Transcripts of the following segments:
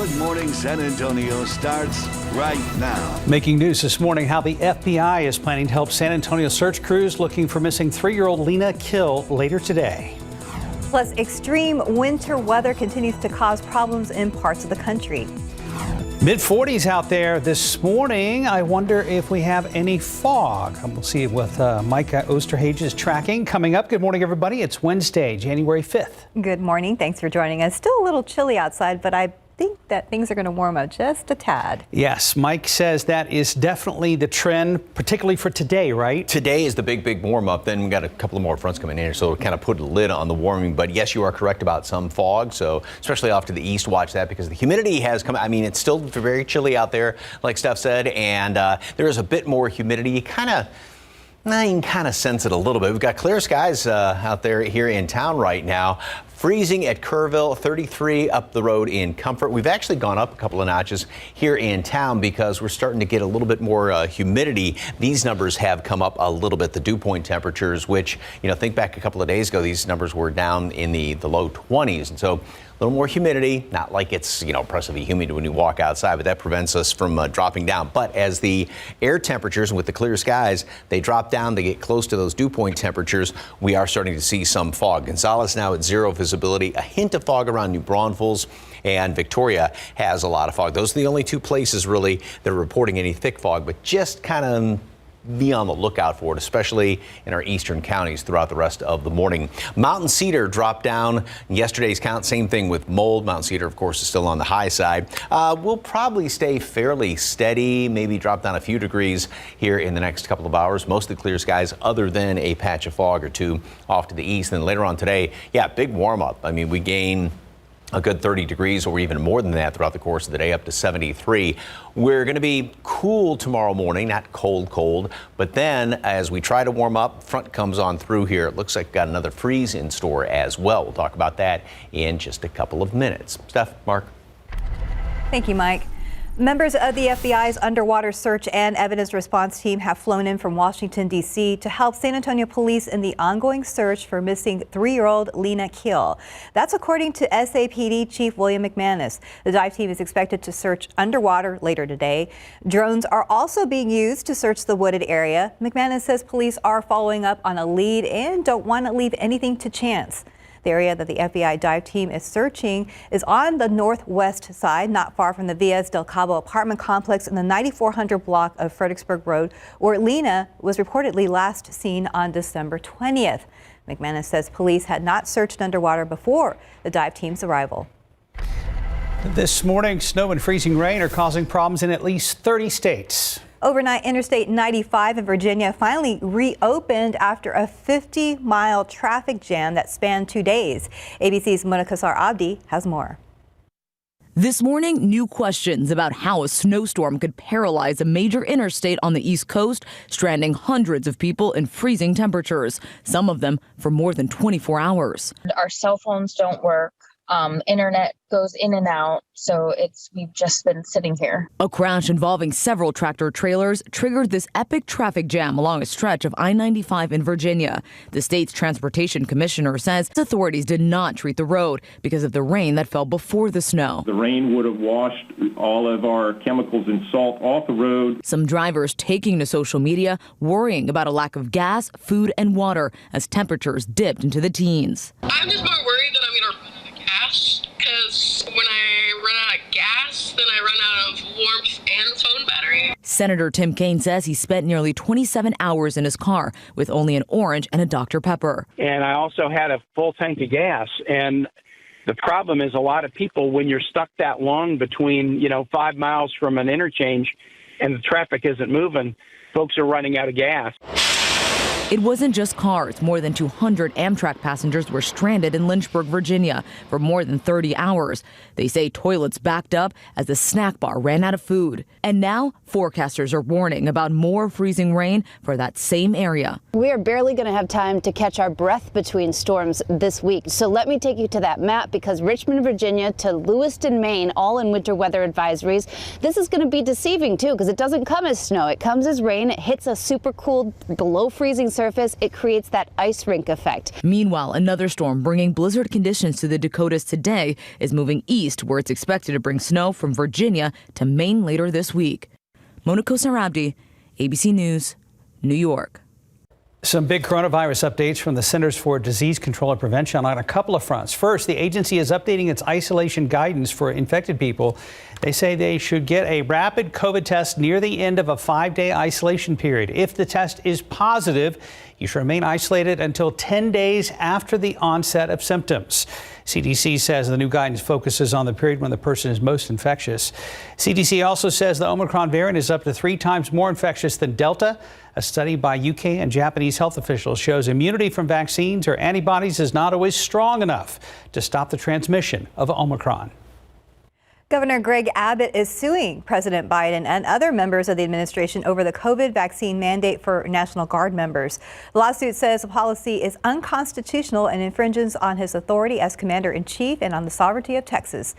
Good Morning San Antonio starts right now. Making news this morning, how the FBI is planning to help San Antonio search crews looking for missing 3-year-old Lina Khil later today. Plus, extreme winter weather continues to cause problems in parts of the country. Mid-40s out there this morning. I wonder if we have any fog. We'll see what Mike Osterhage is tracking. Coming up, good morning, everybody. It's Wednesday, January 5th. Good morning. Thanks for joining us. Still a little chilly outside, but I think that things are going to warm up just a tad. Yes, Mike says that is definitely the trend, particularly for today, right? Today is the big warm up. Then we got a couple of more fronts coming in here, so it'll kind of put a lid on the warming. But yes, you are correct about some fog. So especially off to the east, watch that because the humidity has come. I mean, it's still very chilly out there, like Steph said, and there is a bit more humidity. You can kind of sense it a little bit. We've got clear skies out there here in town right now. Freezing at Kerrville, 33 up the road in Comfort. We've actually gone up a couple of notches here in town because we're starting to get a little bit more humidity. These numbers have come up a little bit. The dew point temperatures, which, think back a couple of days ago, these numbers were down in the low 20s. And so a little more humidity, not like it's, oppressively humid when you walk outside, but that prevents us from dropping down. But as the air temperatures with the clear skies, they drop down, they get close to those dew point temperatures, we are starting to see some fog. Gonzales now at 0 visibility, a hint of fog around New Braunfels, and Victoria has a lot of fog. Those are the only two places really that are reporting any thick fog, but just kind of be on the lookout for it, especially in our eastern counties throughout the rest of the morning. Mountain Cedar dropped down yesterday's count. Same thing with Mold. Mountain Cedar, of course, is still on the high side. We'll probably stay fairly steady, maybe drop down a few degrees here in the next couple of hours. Mostly clear skies other than a patch of fog or two off to the east. And then later on today, big warm up. I mean, we gain a good 30 degrees or even more than that throughout the course of the day, up to 73. We're going to be cool tomorrow morning, not cold, but then as we try to warm up, front comes on through here. It looks like got another freeze in store as well. We'll talk about that in just a couple of minutes. Steph, Mark. Thank you, Mike. Members of the FBI's underwater search and evidence response team have flown in from Washington, D.C. to help San Antonio police in the ongoing search for missing 3-year-old Lina Khil. That's according to SAPD Chief William McManus. The dive team is expected to search underwater later today. Drones are also being used to search the wooded area. McManus says police are following up on a lead and don't want to leave anything to chance. The area that the FBI dive team is searching is on the northwest side, not far from the Villas del Cabo apartment complex in the 9400 block of Fredericksburg Road, where Lina was reportedly last seen on December 20th. McManus says police had not searched underwater before the dive team's arrival. This morning, snow and freezing rain are causing problems in at least 30 states. Overnight, Interstate 95 in Virginia finally reopened after a 50-mile traffic jam that spanned 2 days. ABC's Mona Kassar Abdi has more. This morning, new questions about how a snowstorm could paralyze a major interstate on the East Coast, stranding hundreds of people in freezing temperatures, some of them for more than 24 hours. Our cell phones don't work. Internet goes in and out, so we've just been sitting here. A crash involving several tractor trailers triggered this epic traffic jam along a stretch of I-95 in Virginia. The state's transportation commissioner says authorities did not treat the road because of the rain that fell before the snow. The rain would have washed all of our chemicals and salt off the road. Some drivers taking to social media worrying about a lack of gas, food, and water as temperatures dipped into the teens. I'm just more worried that I'm going to run out of gas, because when I run out of gas, then I run out of warmth and phone battery. Senator Tim Kaine says he spent nearly 27 hours in his car with only an orange and a Dr. Pepper. And I also had a full tank of gas. And the problem is a lot of people, when you're stuck that long between, 5 miles from an interchange and the traffic isn't moving, folks are running out of gas. It wasn't just cars. More than 200 Amtrak passengers were stranded in Lynchburg, Virginia for more than 30 hours. They say toilets backed up as the snack bar ran out of food. And now forecasters are warning about more freezing rain for that same area. We are barely going to have time to catch our breath between storms this week. So let me take you to that map, because Richmond, Virginia to Lewiston, Maine, all in winter weather advisories. This is going to be deceiving, too, because it doesn't come as snow. It comes as rain. It hits a super cool below freezing surface surface, it creates that ice rink effect. Meanwhile, another storm bringing blizzard conditions to the Dakotas today is moving east, where it's expected to bring snow from Virginia to Maine later this week. Mona Kosar-Abdi, ABC News, New York. Some big coronavirus updates from the Centers for Disease Control and Prevention on a couple of fronts. First, the agency is updating its isolation guidance for infected people. They say they should get a rapid COVID test near the end of a 5-day isolation period. If the test is positive, you should remain isolated until 10 days after the onset of symptoms. CDC says the new guidance focuses on the period when the person is most infectious. CDC also says the Omicron variant is up to 3 times more infectious than Delta. A study by UK and Japanese health officials shows immunity from vaccines or antibodies is not always strong enough to stop the transmission of Omicron. Governor Greg Abbott is suing President Biden and other members of the administration over the COVID vaccine mandate for National Guard members. The lawsuit says the policy is unconstitutional and infringes on his authority as commander-in-chief and on the sovereignty of Texas.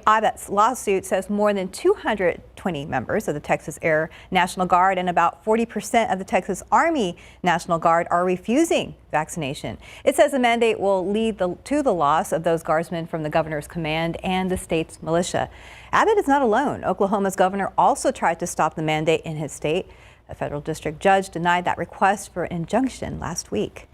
Abbott's lawsuit says more than 220 members of the Texas Air National Guard and about 40% of the Texas Army National Guard are refusing vaccination. It says the mandate will lead to the loss of those guardsmen from the governor's command and the state's militia. Abbott is not alone. Oklahoma's governor also tried to stop the mandate in his state. A federal district judge denied that request for injunction last week.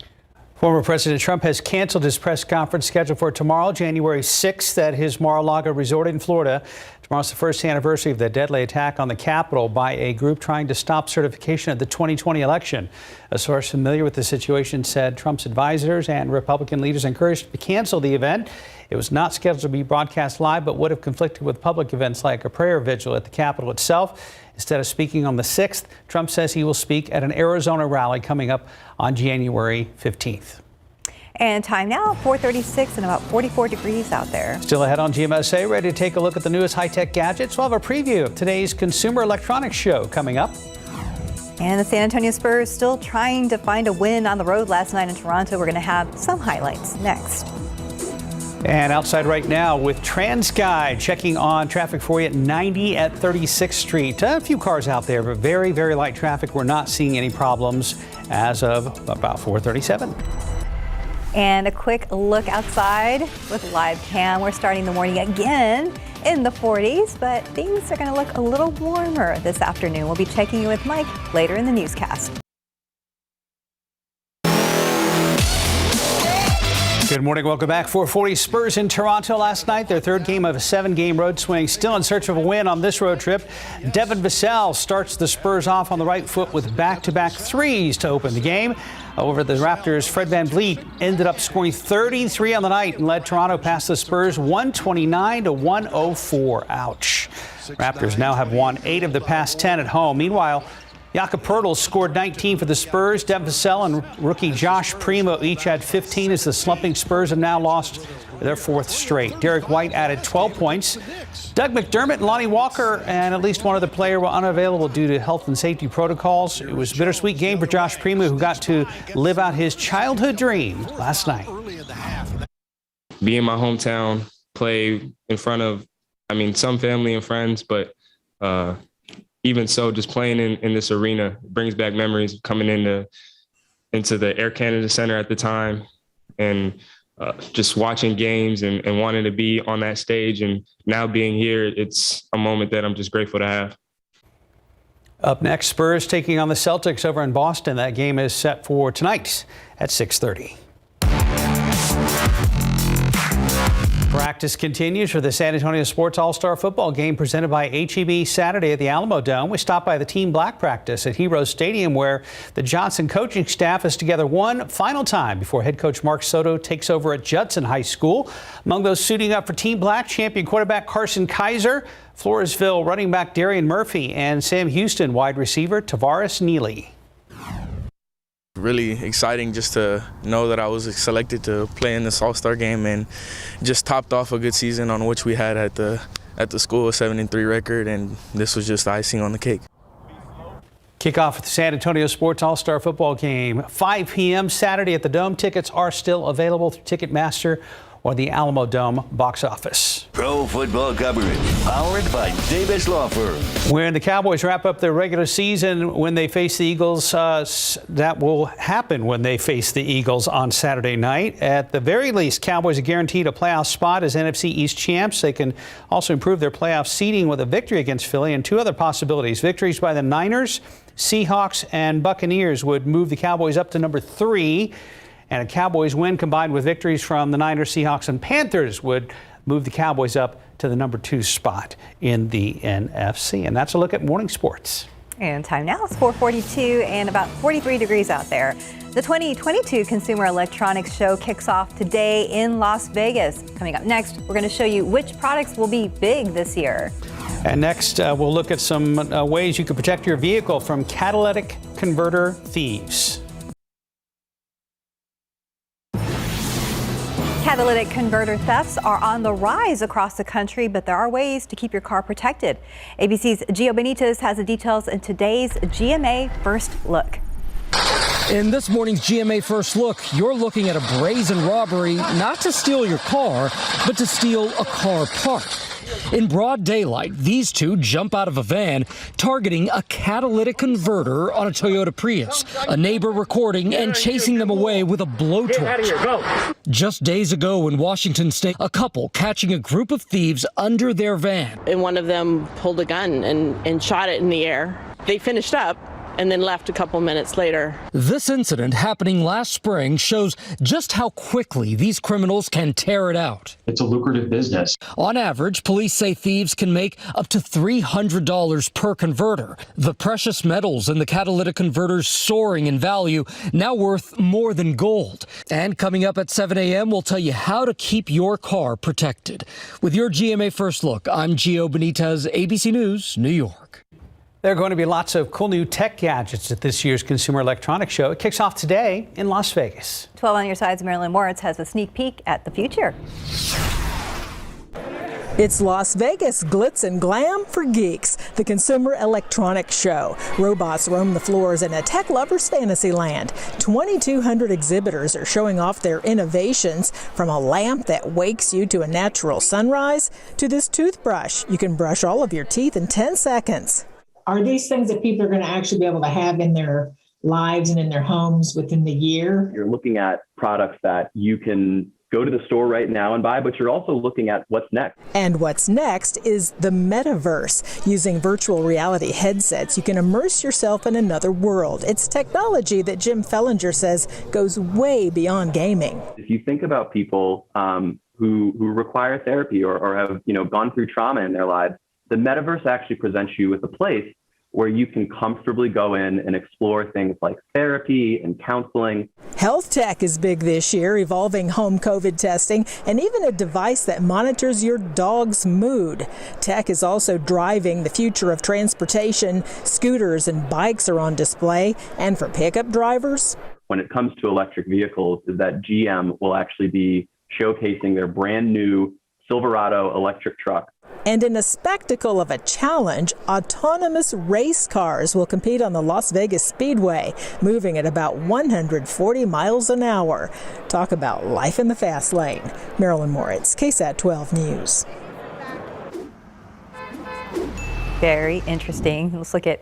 Former President Trump has canceled his press conference scheduled for tomorrow, January 6th, at his Mar-a-Lago resort in Florida. Tomorrow's the first anniversary of the deadly attack on the Capitol by a group trying to stop certification of the 2020 election. A source familiar with the situation said Trump's advisors and Republican leaders encouraged him to cancel the event. It was not scheduled to be broadcast live, but would have conflicted with public events like a prayer vigil at the Capitol itself. Instead of speaking on the 6th, Trump says he will speak at an Arizona rally coming up on January 15th. And time now, 4:36 and about 44 degrees out there. Still ahead on GMSA, ready to take a look at the newest high-tech gadgets. We'll have a preview of today's Consumer Electronics Show coming up. And the San Antonio Spurs still trying to find a win on the road last night in Toronto. We're going to have some highlights next. And outside right now with TransGuide checking on traffic for you at 90 at 36th Street. A few cars out there, but very, very light traffic. We're not seeing any problems as of about 4:37. And a quick look outside with live cam. We're starting the morning again in the 40s, but things are going to look a little warmer this afternoon. We'll be checking in with Mike later in the newscast. Good morning. Welcome back. 440 Spurs in Toronto last night. Their third game of a 7-game road swing. Still in search of a win on this road trip. Devin Vassell starts the Spurs off on the right foot with back-to-back threes to open the game. Over the Raptors, Fred VanVleet ended up scoring 33 on the night and led Toronto past the Spurs 129-104. Ouch. Raptors now have won 8 of the past 10 at home. Meanwhile, Jakob Poeltl scored 19 for the Spurs. Devin Vassell and rookie Josh Primo each had 15 as the slumping Spurs have now lost their 4th straight. Derek White added 12 points. Doug McDermott and Lonnie Walker and at least one other player were unavailable due to health and safety protocols. It was a bittersweet game for Josh Primo, who got to live out his childhood dream last night. Be in my hometown, play in front of, some family and friends, but even so, just playing in this arena brings back memories of coming into the Air Canada Center at the time and just watching games and wanting to be on that stage. And now being here, it's a moment that I'm just grateful to have. Up next, Spurs taking on the Celtics over in Boston. That game is set for tonight at 6:30. Practice continues for the San Antonio Sports All-Star Football game presented by H-E-B Saturday at the Alamo Dome. We stopped by the Team Black practice at Heroes Stadium, where the Johnson coaching staff is together one final time before head coach Mark Soto takes over at Judson High School. Among those suiting up for Team Black, champion quarterback Carson Kaiser, Floresville running back Darian Murphy, and Sam Houston wide receiver Tavares Neely. Really exciting just to know that I was selected to play in this All-Star game and just topped off a good season on which we had at the school, a 7-3 record, and this was just icing on the cake. Kickoff at the San Antonio Sports All-Star Football game, 5 p.m. Saturday at the Dome. Tickets are still available through Ticketmaster or the Alamo Dome box office. Pro football coverage powered by Davis Law Firm. When the Cowboys wrap up their regular season, when they face the Eagles, that will happen when they face the Eagles on Saturday night. At the very least, Cowboys are guaranteed a playoff spot as NFC East champs. They can also improve their playoff seeding with a victory against Philly, and two other possibilities. Victories by the Niners, Seahawks, and Buccaneers would move the Cowboys up to number 3. And a Cowboys win combined with victories from the Niners, Seahawks, and Panthers would move the Cowboys up to the number 2 spot in the NFC. And that's a look at morning sports. And time now is 4:42 and about 43 degrees out there. The 2022 Consumer Electronics Show kicks off today in Las Vegas. Coming up next, we're going to show you which products will be big this year. And next, we'll look at some ways you can protect your vehicle from catalytic converter thieves. Catalytic converter thefts are on the rise across the country, but there are ways to keep your car protected. ABC's Gio Benitez has the details in today's GMA First Look. In this morning's GMA First Look, you're looking at a brazen robbery, not to steal your car, but to steal a car part. In broad daylight, these two jump out of a van, targeting a catalytic converter on a Toyota Prius. A neighbor recording and chasing them away with a blowtorch. Just days ago in Washington State, a couple catching a group of thieves under their van. And one of them pulled a gun and shot it in the air. They finished up and then left a couple minutes later. This incident happening last spring shows just how quickly these criminals can tear it out. It's a lucrative business. On average, police say thieves can make up to $300 per converter. The precious metals in the catalytic converters soaring in value, now worth more than gold. And coming up at 7 a.m., we'll tell you how to keep your car protected. With your GMA First Look, I'm Gio Benitez, ABC News, New York. There are going to be lots of cool new tech gadgets at this year's Consumer Electronics Show. It kicks off today in Las Vegas. 12 on your side's Marilyn Moritz has a sneak peek at the future. It's Las Vegas glitz and glam for geeks, the Consumer Electronics Show. Robots roam the floors in a tech lover's fantasy land. 2,200 exhibitors are showing off their innovations, from a lamp that wakes you to a natural sunrise to this toothbrush. You can brush all of your teeth in 10 seconds. Are these things that people are going to actually be able to have in their lives and in their homes within the year? You're looking at products that you can go to the store right now and buy, but you're also looking at what's next. And what's next is the metaverse. Using virtual reality headsets, you can immerse yourself in another world. It's technology that Jim Fellinger says goes way beyond gaming. If you think about people who require therapy or have gone through trauma in their lives, the metaverse actually presents you with a place where you can comfortably go in and explore things like therapy and counseling. Health tech is big this year, evolving home COVID testing and even a device that monitors your dog's mood. Tech is also driving the future of transportation. Scooters and bikes are on display. And for pickup drivers, when it comes to electric vehicles, is that GM will actually be showcasing their brand new Silverado electric truck. And in a spectacle of a challenge, autonomous race cars will compete on the Las Vegas Speedway, moving at about 140 miles an hour. Talk about life in the fast lane. Marilyn Moritz, KSAT 12 News. Very interesting. Let's look at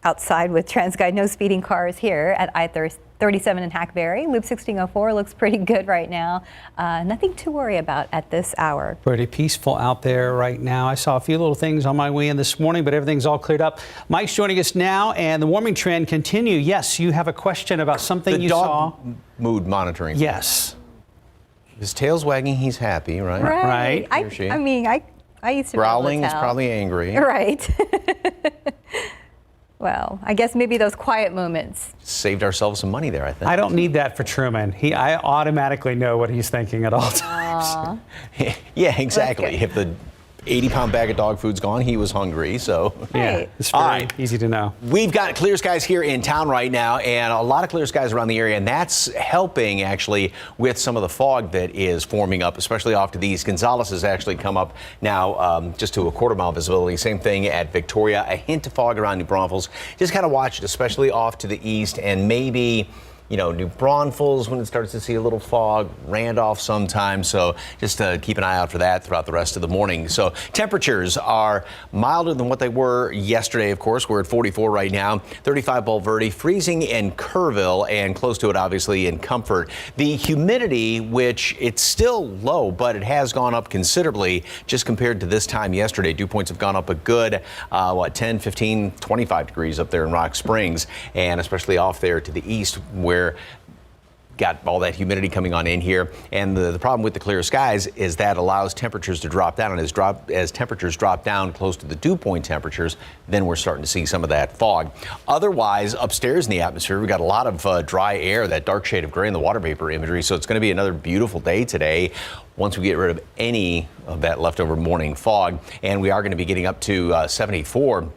outside with TransGuide. No speeding cars here at I-37 in Hackberry. Loop 1604 looks pretty good right now. Nothing to worry about at this hour. Pretty peaceful out there right now. I saw a few little things on my way in this morning, but everything's all cleared up. Mike's joining us now, and the warming trend continue. Yes, you have a question about something you saw. Mood monitoring. Yes. His tail's wagging. He's happy, right? Right. He or she. I mean, I used to growling be able to is tell. probably angry. Right. Well, I guess maybe those quiet moments. Saved ourselves some money there, I think. I don't need that for Truman. I automatically know what he's thinking at all times. Yeah, exactly. If the 80-pound bag of dog food's gone, he was hungry, so. Yeah, it's very easy to know. We've got clear skies here in town right now, and a lot of clear skies around the area, and that's helping actually with some of the fog that is forming up, especially off to the east. Gonzales has actually come up now just to a quarter-mile visibility. Same thing at Victoria. A hint of fog around New Braunfels. Just kind of watch it, especially off to the east, and maybe New Braunfels when it starts to see a little fog, Randolph sometimes. So just keep an eye out for that throughout the rest of the morning. So temperatures are milder than what they were yesterday, of course. We're at 44 right now, 35 Bulverde, freezing in Kerrville, and close to it, obviously, in Comfort. The humidity, which it's still low, but it has gone up considerably just compared to this time yesterday. Dew points have gone up a good, 10, 15, 25 degrees up there in Rock Springs, and especially off there to the east where got all that humidity coming on in here. And the problem with the clear skies is that allows temperatures to drop down. And as temperatures drop down close to the dew point temperatures, then we're starting to see some of that fog. Otherwise, upstairs in the atmosphere, we've got a lot of dry air, that dark shade of gray in the water vapor imagery. So it's going to be another beautiful day today once we get rid of any of that leftover morning fog. And we are going to be getting up to 74.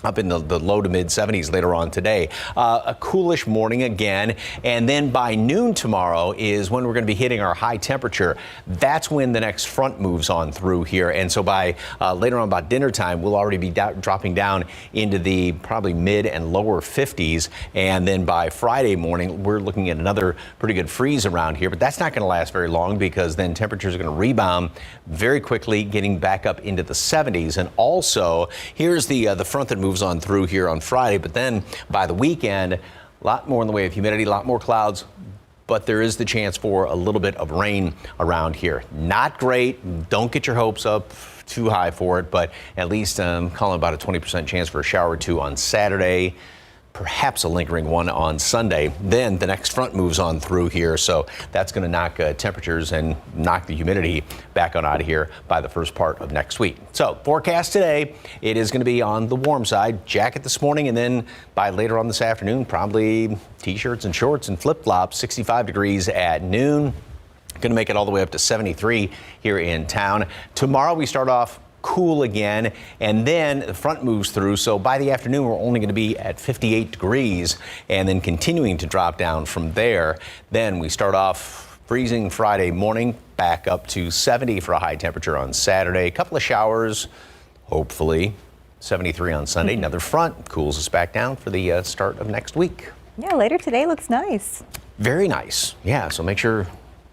Up in the low to mid 70s later on today. A coolish morning again, and then by noon tomorrow is when we're going to be hitting our high temperature. That's when the next front moves on through here, and so by later on about dinner time, we'll already be dropping down into the probably mid and lower 50s, and then by Friday morning, we're looking at another pretty good freeze around here, but that's not going to last very long because then temperatures are going to rebound very quickly, getting back up into the 70s. And also, here's the front that moves on through here on Friday, but then by the weekend, a lot more in the way of humidity, a lot more clouds, but there is the chance for a little bit of rain around here. Not great. Don't get your hopes up too high for it, but at least I'm calling about a 20% chance for a shower or two on Saturday. Perhaps a lingering one on Sunday. Then the next front moves on through here, so that's going to knock temperatures and knock the humidity back on out of here by the first part of next week. So forecast today, it is going to be on the warm side. Jacket this morning, and then by later on this afternoon, probably t-shirts and shorts and flip-flops. 65 degrees at noon. Going to make it all the way up to 73 here in town. Tomorrow we start off cool again, and then the front moves through, so by the afternoon we're only going to be at 58 degrees and then continuing to drop down from there. Then we start off freezing Friday morning, back up to 70 for a high temperature on Saturday. A couple of showers, hopefully. 73 on Sunday. Another front cools us back down for the start of next week. Yeah, later today looks nice. Very nice. Yeah, so make sure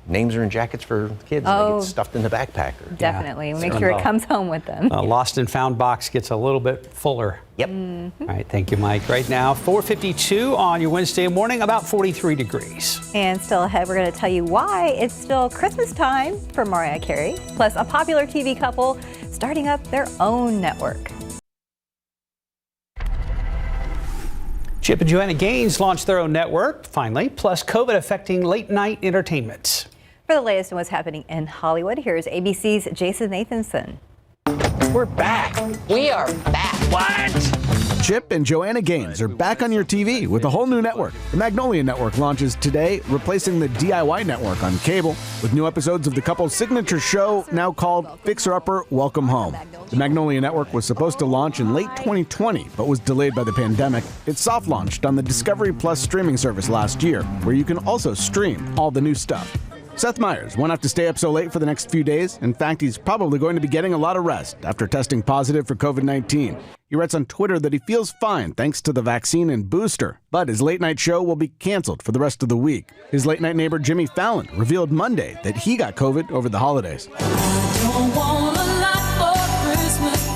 names are in jackets for the kids. And they get stuffed in the backpacker. Definitely. Make sure it comes home with them. Lost and found box gets a little bit fuller. Yep. Mm-hmm. All right. Thank you, Mike. Right now, 4:52 on your Wednesday morning, about 43 degrees. And still ahead, we're going to tell you why it's still Christmas time for Mariah Carey, plus a popular TV couple starting up their own network. Chip and Joanna Gaines launched their own network, finally, plus COVID affecting late night entertainment. For the latest on what's happening in Hollywood, here's ABC's Jason Nathanson. We're back. We are back. What? Chip and Joanna Gaines are back on your TV with a whole new network. The Magnolia Network launches today, replacing the DIY network on cable, with new episodes of the couple's signature show now called Fixer Upper Welcome Home. The Magnolia Network was supposed to launch in late 2020, but was delayed by the pandemic. It soft launched on the Discovery Plus streaming service last year, where you can also stream all the new stuff. Seth Meyers won't have to stay up so late for the next few days. In fact, he's probably going to be getting a lot of rest after testing positive for COVID-19. He writes on Twitter that he feels fine thanks to the vaccine and booster, but his late night show will be canceled for the rest of the week. His late night neighbor Jimmy Fallon revealed Monday that he got COVID over the holidays.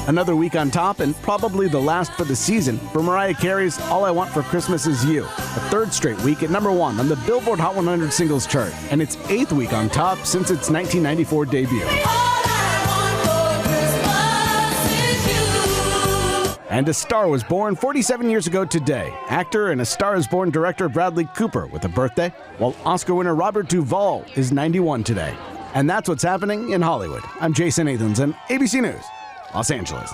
Another week on top, and probably the last for the season, for Mariah Carey's All I Want for Christmas Is You, a third straight week at #1 on the Billboard Hot 100 singles chart, and its 8th week on top since its 1994 debut. And a star was born 47 years ago today. Actor and A Star is Born director Bradley Cooper with a birthday, while Oscar winner Robert Duvall is 91 today. And that's what's happening in Hollywood. I'm Jason Nathanson, ABC News, Los Angeles.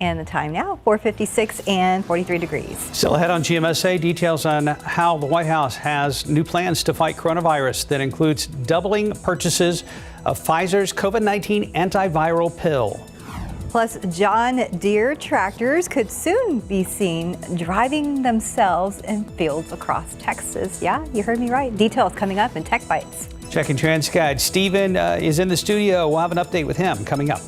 And the time now, 4:56 and 43 degrees. Still ahead on GMSA, details on how the White House has new plans to fight coronavirus that includes doubling purchases of Pfizer's COVID-19 antiviral pill. Plus, John Deere tractors could soon be seen driving themselves in fields across Texas. Yeah, you heard me right. Details coming up in Tech Bites. Checking TransGuide. Steven is in the studio. We'll have an update with him coming up.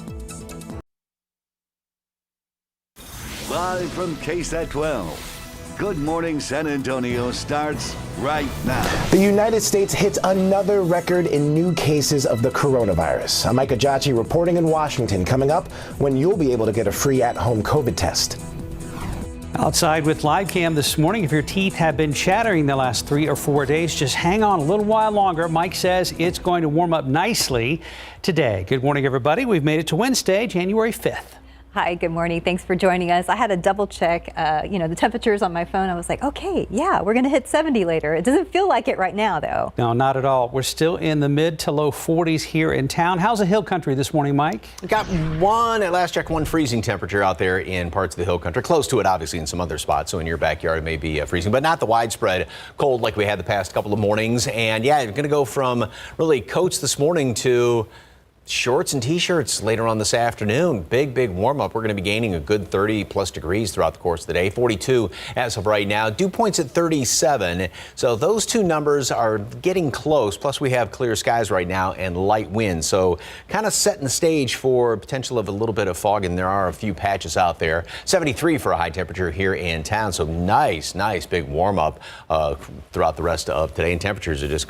Live from KSAT 12, Good Morning San Antonio starts right now. The United States hits another record in new cases of the coronavirus. I'm Micah Jachi reporting in Washington. Coming up, when you'll be able to get a free at-home COVID test. Outside with live cam this morning. If your teeth have been chattering the last 3 or 4 days, just hang on a little while longer. Mike says it's going to warm up nicely today. Good morning, everybody. We've made it to Wednesday, January 5th. Hi, good morning. Thanks for joining us. I had to double check, the temperatures on my phone. I was like, okay, yeah, we're going to hit 70 later. It doesn't feel like it right now, though. No, not at all. We're still in the mid to low 40s here in town. How's the hill country this morning, Mike? We've got at last check, one freezing temperature out there in parts of the hill country. Close to it, obviously, in some other spots. So in your backyard, it may be freezing, but not the widespread cold like we had the past couple of mornings. And yeah, you're going to go from really coats this morning to shorts and t-shirts later on this afternoon. Big warm up. We're going to be gaining a good 30 plus degrees throughout the course of the day. 42 as of right now. Dew points at 37. So those two numbers are getting close. Plus we have clear skies right now and light winds. So kind of setting the stage for potential of a little bit of fog, and there are a few patches out there. 73 for a high temperature here in town. So nice big warm up throughout the rest of today. And temperatures are just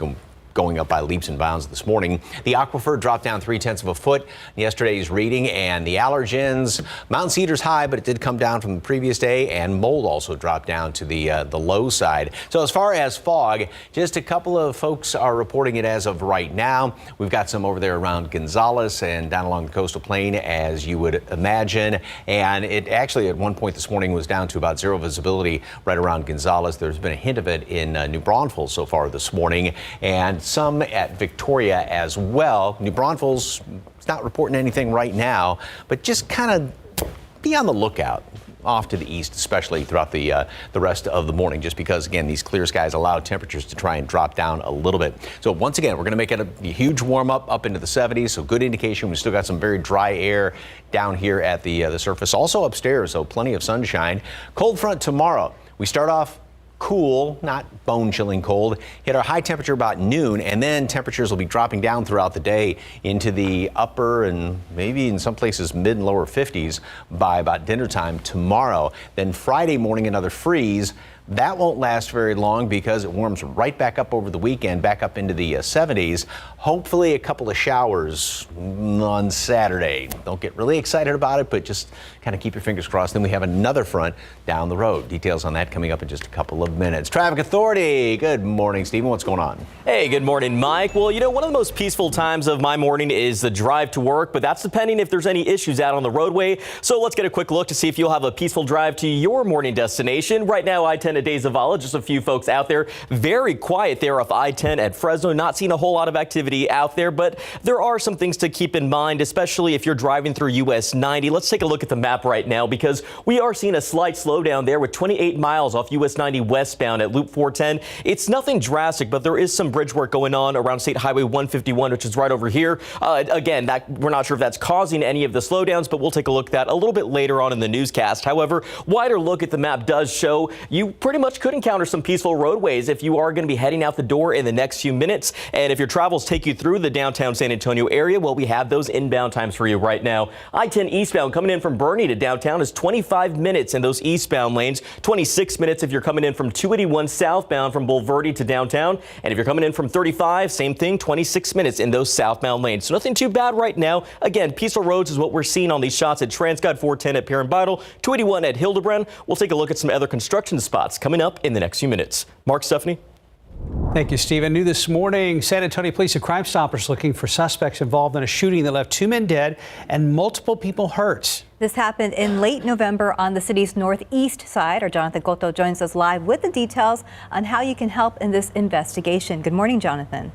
going up by leaps and bounds this morning. The aquifer dropped down 0.3 of a foot in yesterday's reading, and the allergens, Mount Cedar's high, but it did come down from the previous day, and mold also dropped down to the low side. So as far as fog, just a couple of folks are reporting it as of right now. We've got some over there around Gonzales and down along the coastal plain, as you would imagine. And it actually at one point this morning was down to about zero visibility right around Gonzales. There's been a hint of it in New Braunfels so far this morning, and some at Victoria as well. New Braunfels is not reporting anything right now, but just kind of be on the lookout off to the east, especially throughout the rest of the morning, just because, again, these clear skies allow temperatures to try and drop down a little bit. So once again, we're going to make it a huge warm up into the 70s. So good indication. We've still got some very dry air down here at the surface, also upstairs. So plenty of sunshine. Cold front tomorrow. We start off cool, not bone-chilling cold, hit our high temperature about noon, and then temperatures will be dropping down throughout the day into the upper and maybe in some places mid and lower 50s by about dinner time tomorrow. Then Friday morning, another freeze. That won't last very long because it warms right back up over the weekend, back up into the 70s. Hopefully a couple of showers on Saturday. Don't get really excited about it, but just kind of keep your fingers crossed. Then we have another front down the road. Details on that coming up in just a couple of minutes. Traffic Authority. Good morning, Stephen. What's going on? Hey, good morning, Mike. Well, one of the most peaceful times of my morning is the drive to work, but that's depending if there's any issues out on the roadway. So let's get a quick look to see if you'll have a peaceful drive to your morning destination. Right now, I-10 at Days of Zavala, just a few folks out there. Very quiet there off I-10 at Fresno. Not seeing a whole lot of activity out there, but there are some things to keep in mind, especially if you're driving through US 90. Let's take a look at the map right now, because we are seeing a slight slowdown there with 28 miles off US 90 westbound at Loop 410. It's nothing drastic, but there is some bridge work going on around State Highway 151, which is right over here. Again, we're not sure if that's causing any of the slowdowns, but we'll take a look at that a little bit later on in the newscast. However, wider look at the map does show you pretty much could encounter some peaceful roadways if you are going to be heading out the door in the next few minutes. And if your travels take you through the downtown San Antonio area, well, we have those inbound times for you right now. I-10 eastbound coming in from Bernie to downtown is 25 minutes in those eastbound lanes, 26 minutes if you're coming in from 281 southbound from Bulverde to downtown. And if you're coming in from 35, same thing, 26 minutes in those southbound lanes. So nothing too bad right now. Again, peaceful roads is what we're seeing on these shots at Transcod 410 at Perrin-Beitel, 281 at Hildebrand. We'll take a look at some other construction spots coming up in the next few minutes. Mark, Stephanie. Thank you, Stephen. New this morning, San Antonio Police and Crime Stoppers looking for suspects involved in a shooting that left 2 men dead and multiple people hurt. This happened in late November on the city's northeast side. Our Jonathan Cotto joins us live with the details on how you can help in this investigation. Good morning, Jonathan.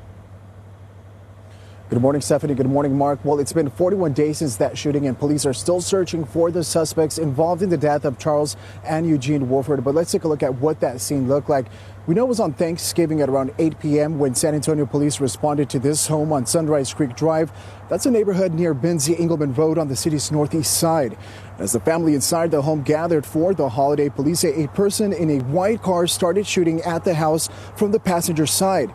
Good morning, Stephanie. Good morning, Mark. Well, it's been 41 days since that shooting, and police are still searching for the suspects involved in the death of Charles and Eugene Wolford. But let's take a look at what that scene looked like. We know it was on Thanksgiving at around 8 p.m. when San Antonio police responded to this home on Sunrise Creek Drive. That's a neighborhood near Benzie Engelman Road on the city's northeast side. As the family inside the home gathered for the holiday, police say a person in a white car started shooting at the house from the passenger side.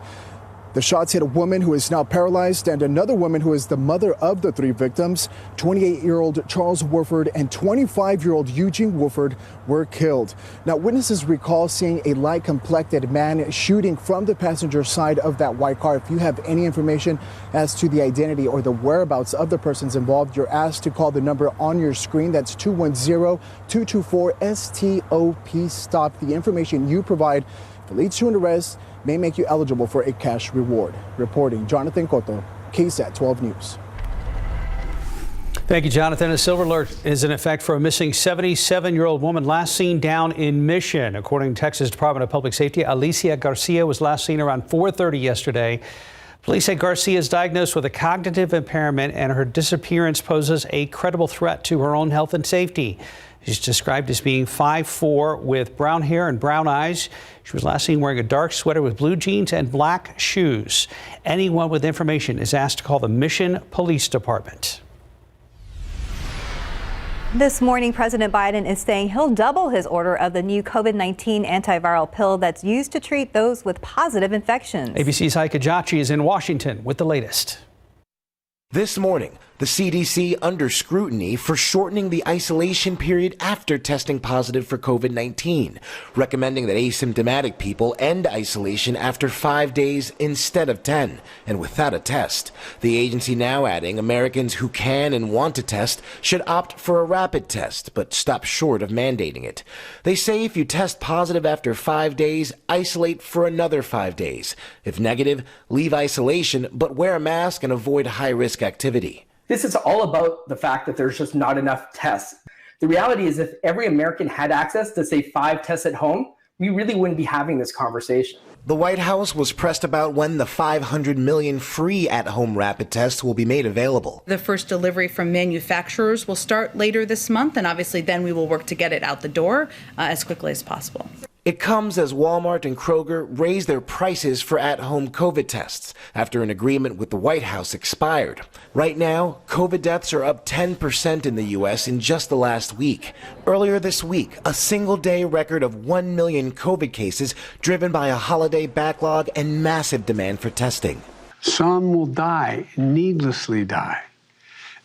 The shots hit a woman who is now paralyzed and another woman who is the mother of the 3 victims. 28-year-old Charles Warford and 25-year-old Eugene Warford were killed. Now, witnesses recall seeing a light-complected man shooting from the passenger side of that white car. If you have any information as to the identity or the whereabouts of the persons involved, you're asked to call the number on your screen. That's 210-224-STOP. Stop. The information you provide, if it leads to an arrest, may make you eligible for a cash reward. Reporting, Jonathan Cotto, KSAT 12 News. Thank you, Jonathan. A silver alert is in effect for a missing 77-year-old woman last seen down in Mission. According to Texas Department of Public Safety, Alicia Garcia was last seen around 4:30 yesterday. Police say Garcia is diagnosed with a cognitive impairment and her disappearance poses a credible threat to her own health and safety. She's described as being 5'4" with brown hair and brown eyes. She was last seen wearing a dark sweater with blue jeans and black shoes. Anyone with information is asked to call the Mission Police Department. This morning, President Biden is saying he'll double his order of the new COVID-19 antiviral pill that's used to treat those with positive infections. ABC's Heike Jachi is in Washington with the latest. This morning, the CDC under scrutiny for shortening the isolation period after testing positive for COVID-19, recommending that asymptomatic people end isolation after 5 days instead of 10, and without a test. The agency now adding Americans who can and want to test should opt for a rapid test, but stop short of mandating it. They say if you test positive after 5 days, isolate for another 5 days. If negative, leave isolation, but wear a mask and avoid high-risk activity. This is all about the fact that there's just not enough tests. The reality is if every American had access to, say, 5 tests at home, we really wouldn't be having this conversation. The White House was pressed about when the 500 million free at-home rapid tests will be made available. The first delivery from manufacturers will start later this month, and obviously then we will work to get it out the door as quickly as possible. It comes as Walmart and Kroger raise their prices for at-home COVID tests after an agreement with the White House expired. Right now, COVID deaths are up 10% in the U.S. in just the last week. Earlier this week, a single-day record of 1 million COVID cases driven by a holiday backlog and massive demand for testing. Some will die, needlessly die.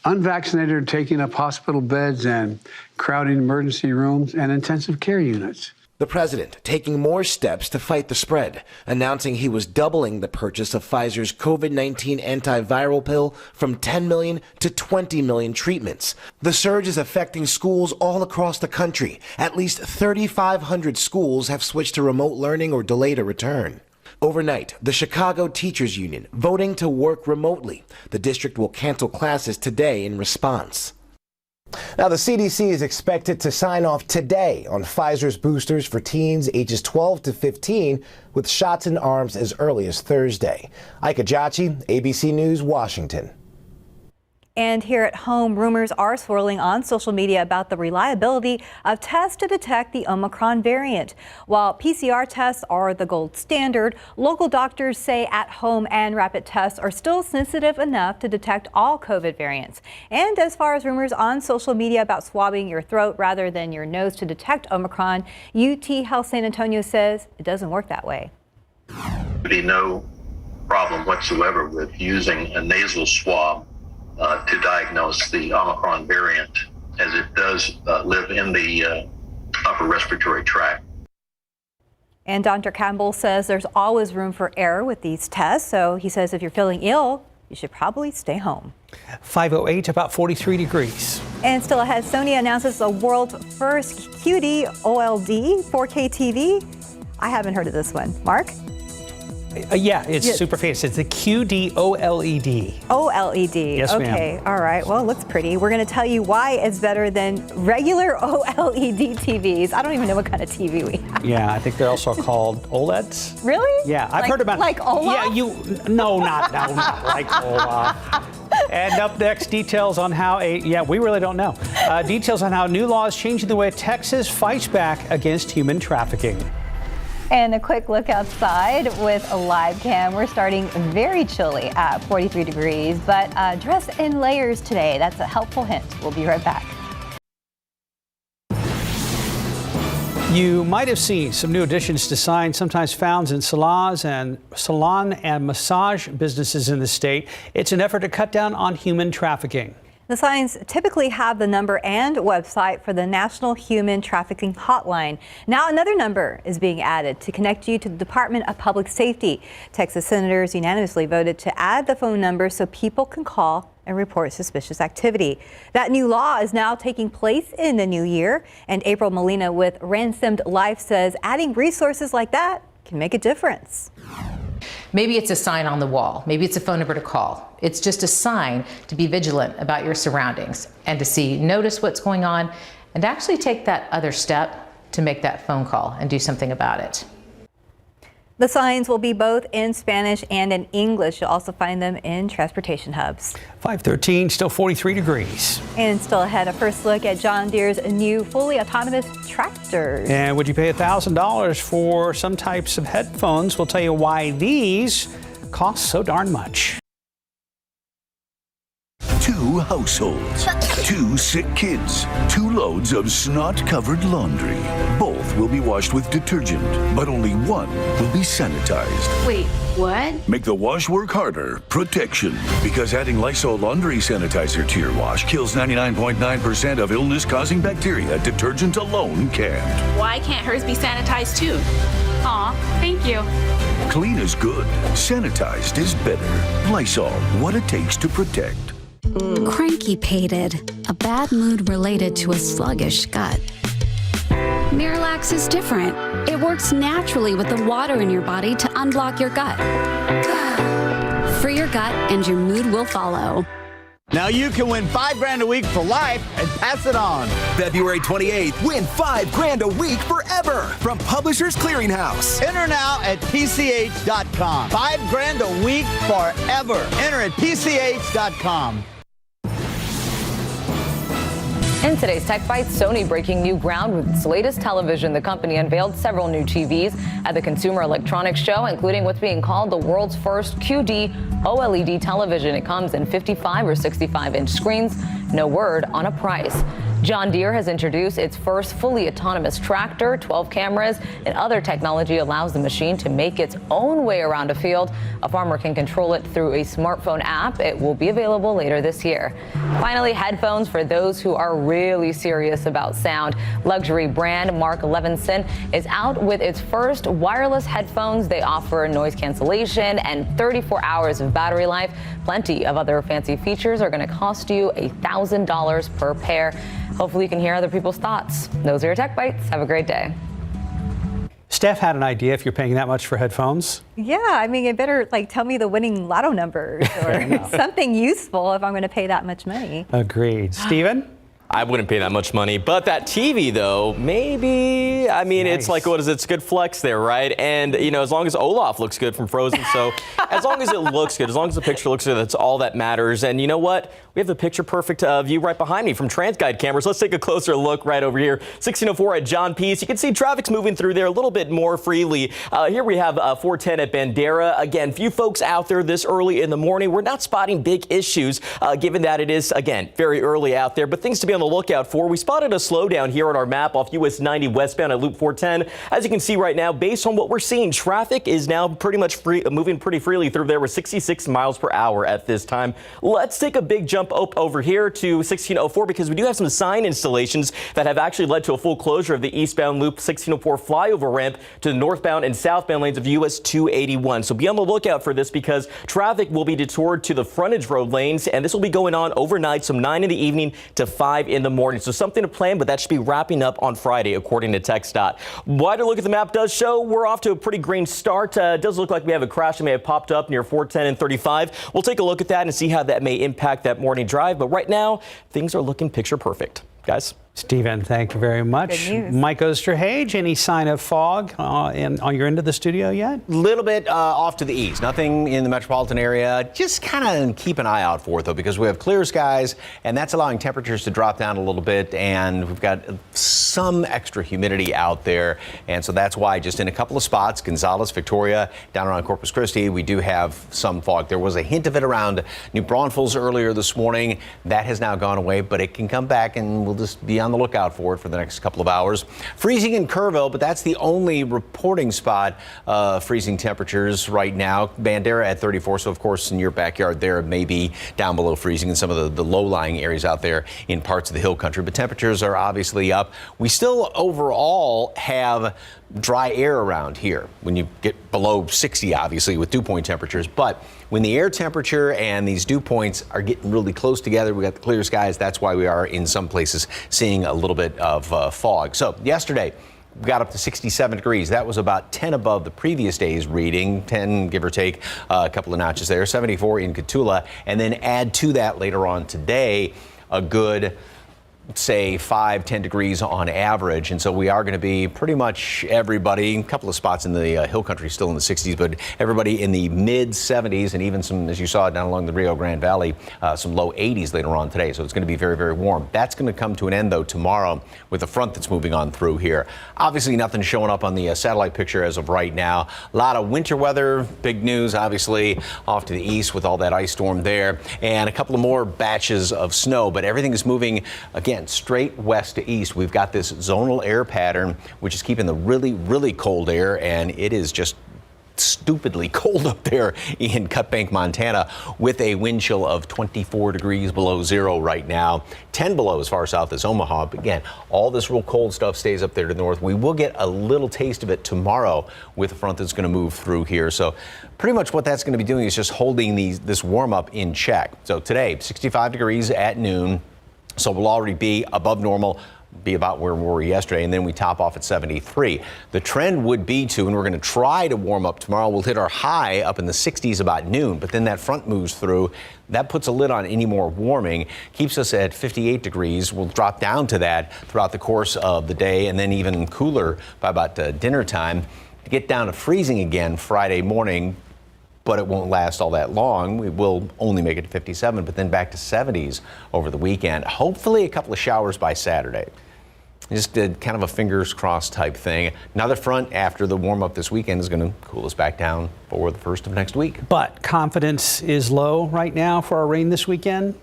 Unvaccinated are taking up hospital beds and crowding emergency rooms and intensive care units. The president taking more steps to fight the spread, announcing he was doubling the purchase of Pfizer's COVID-19 antiviral pill from 10 million to 20 million treatments. The surge is affecting schools all across the country. At least 3,500 schools have switched to remote learning or delayed a return. Overnight, the Chicago Teachers Union voting to work remotely. The district will cancel classes today in response. Now, the CDC is expected to sign off today on Pfizer's boosters for teens ages 12 to 15 with shots in arms as early as Thursday. Heike Jachi, ABC News, Washington. And here at home, rumors are swirling on social media about the reliability of tests to detect the Omicron variant. While PCR tests are the gold standard, local doctors say at-home and rapid tests are still sensitive enough to detect all COVID variants. And as far as rumors on social media about swabbing your throat rather than your nose to detect Omicron, UT Health San Antonio says it doesn't work that way. There'd be no problem whatsoever with using a nasal swab to diagnose the Omicron variant, as it does live in the upper respiratory tract. And Dr. Campbell says there's always room for error with these tests. So he says if you're feeling ill, you should probably stay home. 5:08, about 43 degrees. And still ahead, Sony announces the world's first QD OLED 4K TV. I haven't heard of this one. Mark? Yeah, it's super fancy. It's the QD OLED. OLED. Yes, ma'am. Okay. All right. Well, it looks pretty. We're going to tell you why it's better than regular OLED TVs. I don't even know what kind of TV we have. Yeah, I think they're also called OLEDs. Really? Yeah, I've heard about like Olaf? Yeah, no, not like Olaf. And up next, details on how we really don't know. Details on how new laws changing the way Texas fights back against human trafficking. And a quick look outside with a live cam. We're starting very chilly at 43 degrees, but dress in layers today. That's a helpful hint. We'll be right back. You might have seen some new additions to signs sometimes found in salon and massage businesses in the state. It's an effort to cut down on human trafficking. The signs typically have the number and website for the National Human Trafficking Hotline. Now another number is being added to connect you to the Department of Public Safety. Texas senators unanimously voted to add the phone number so people can call and report suspicious activity. That new law is now taking place in the new year, and April Molina with Ransomed Life says adding resources like that can make a difference. Maybe it's a sign on the wall. Maybe it's a phone number to call. It's just a sign to be vigilant about your surroundings and to notice what's going on and actually take that other step to make that phone call and do something about it. The signs will be both in Spanish and in English. You'll also find them in transportation hubs. 513, still 43 degrees. And still ahead, a first look at John Deere's new fully autonomous tractors. And would you pay $1,000 for some types of headphones? We'll tell you why these cost so darn much. 2 households, 2 sick kids, 2 loads of snot-covered laundry. Both will be washed with detergent, but only one will be sanitized. Wait, what? Make the wash work harder. Protection. Because adding Lysol laundry sanitizer to your wash kills 99.9% of illness-causing bacteria. Detergent alone can't. Why can't hers be sanitized too? Aw, thank you. Clean is good. Sanitized is better. Lysol, what it takes to protect. Cranky-pated, a bad mood related to a sluggish gut. Miralax is different. It works naturally with the water in your body to unblock your gut. Free your gut and your mood will follow. Now you can win $5 a week for life and pass it on. February 28th, win $5 a week forever from Publishers Clearinghouse. Enter now at PCH.com. $5 a week forever. Enter at PCH.com. In today's Tech Bites, Sony breaking new ground with its latest television. The company unveiled several new TVs at the Consumer Electronics Show, including what's being called the world's first QD OLED television. It comes in 55 or 65-inch screens. No word on a price. John Deere has introduced its first fully autonomous tractor. 12 cameras and other technology allows the machine to make its own way around a field. A farmer can control it through a smartphone app. It will be available later this year. Finally, headphones for those who are really serious about sound. Luxury brand Mark Levinson is out with its first wireless headphones. They offer noise cancellation and 34 hours of battery life. Plenty of other fancy features are going to cost you $1,000 per pair. Hopefully you can hear other people's thoughts. Those are your Tech Bites. Have a great day. Steph had an idea if you're paying that much for headphones. Yeah, I mean, it better tell me the winning lotto numbers or something useful if I'm going to pay that much money. Agreed. Steven? I wouldn't pay that much money, but that TV though, maybe. I mean, nice. It's like, what is it? It's good flex there, right? And as long as Olaf looks good from Frozen, so as long as it looks good, as long as the picture looks good, that's all that matters. And you know what? We have the picture perfect view right behind me from TransGuide cameras. Let's take a closer look right over here. 1604 at John Peace. You can see traffic's moving through there a little bit more freely. Here we have 410 at Bandera. Again, few folks out there this early in the morning. We're not spotting big issues, given that it is, again, very early out there, but things to be on the lookout for. We spotted a slowdown here on our map off US 90 westbound at Loop 410. As you can see right now, based on what we're seeing, traffic is now pretty much moving pretty freely through there with 66 miles per hour at this time. Let's take a big jump over here to 1604 because we do have some sign installations that have actually led to a full closure of the eastbound Loop 1604 flyover ramp to the northbound and southbound lanes of US 281. So be on the lookout for this because traffic will be detoured to the frontage road lanes, and this will be going on overnight, from 9 in the evening to 5 in the morning. So something to plan, but that should be wrapping up on Friday, according to TxDOT. Wider look at the map does show we're off to a pretty green start. It does look like we have a crash that may have popped up near 410 and 35. We'll take a look at that and see how that may impact that morning drive. But right now, things are looking picture perfect. Guys. Stephen, thank you very much. Mike Osterhage, any sign of fog on your end of the studio yet? Little bit off to the east. Nothing in the metropolitan area. Just kind of keep an eye out for it, though, because we have clear skies, and that's allowing temperatures to drop down a little bit, and we've got some extra humidity out there. And so that's why just in a couple of spots, Gonzales, Victoria, down around Corpus Christi, we do have some fog. There was a hint of it around New Braunfels earlier this morning. That has now gone away, but it can come back, and we'll just be on the lookout for it for the next couple of hours. Freezing in Kerrville, but that's the only reporting spot freezing temperatures right now. Bandera at 34, so of course in your backyard there may be down below freezing in some of the low-lying areas out there in parts of the hill country, but temperatures are obviously up. We still overall have dry air around here when you get below 60, obviously, with dew point temperatures. But when the air temperature and these dew points are getting really close together, we got the clear skies. That's why we are in some places seeing a little bit of fog. So yesterday, we got up to 67 degrees. That was about 10 above the previous day's reading, 10 give or take a couple of notches there, 74 in Cotulla. And then add to that later on today a good, say, 5-10 degrees on average. And so we are going to be pretty much everybody, a couple of spots in the hill country still in the 60s, but everybody in the mid 70s, and even some, as you saw down along the Rio Grande Valley, some low 80s later on today. So it's going to be very, very warm. That's going to come to an end, though, tomorrow with the front that's moving on through here. Obviously, nothing showing up on the satellite picture as of right now. A lot of winter weather, big news, obviously, off to the east with all that ice storm there, and a couple of more batches of snow, but everything is moving, again, straight west to east. We've got this zonal air pattern, which is keeping the really, really cold air, and it is just stupidly cold up there in Cutbank, Montana, with a wind chill of 24 degrees below zero right now, 10 below as far south as Omaha. But again, all this real cold stuff stays up there to the north. We will get a little taste of it tomorrow with the front that's going to move through here. So pretty much what that's going to be doing is just holding this warm up in check. So today, 65 degrees at noon. So we'll already be above normal, be about where we were yesterday, and then we top off at 73. The trend would be to, and we're going to try to warm up tomorrow, we'll hit our high up in the 60s about noon, but then that front moves through. That puts a lid on any more warming, keeps us at 58 degrees. We'll drop down to that throughout the course of the day, and then even cooler by about dinner time. To get down to freezing again Friday morning, but it won't last all that long. We will only make it to 57, but then back to 70s over the weekend. Hopefully a couple of showers by Saturday. Just did kind of a fingers crossed type thing. Another front after the warm up this weekend is going to cool us back down for the first of next week. But confidence is low right now for our rain this weekend.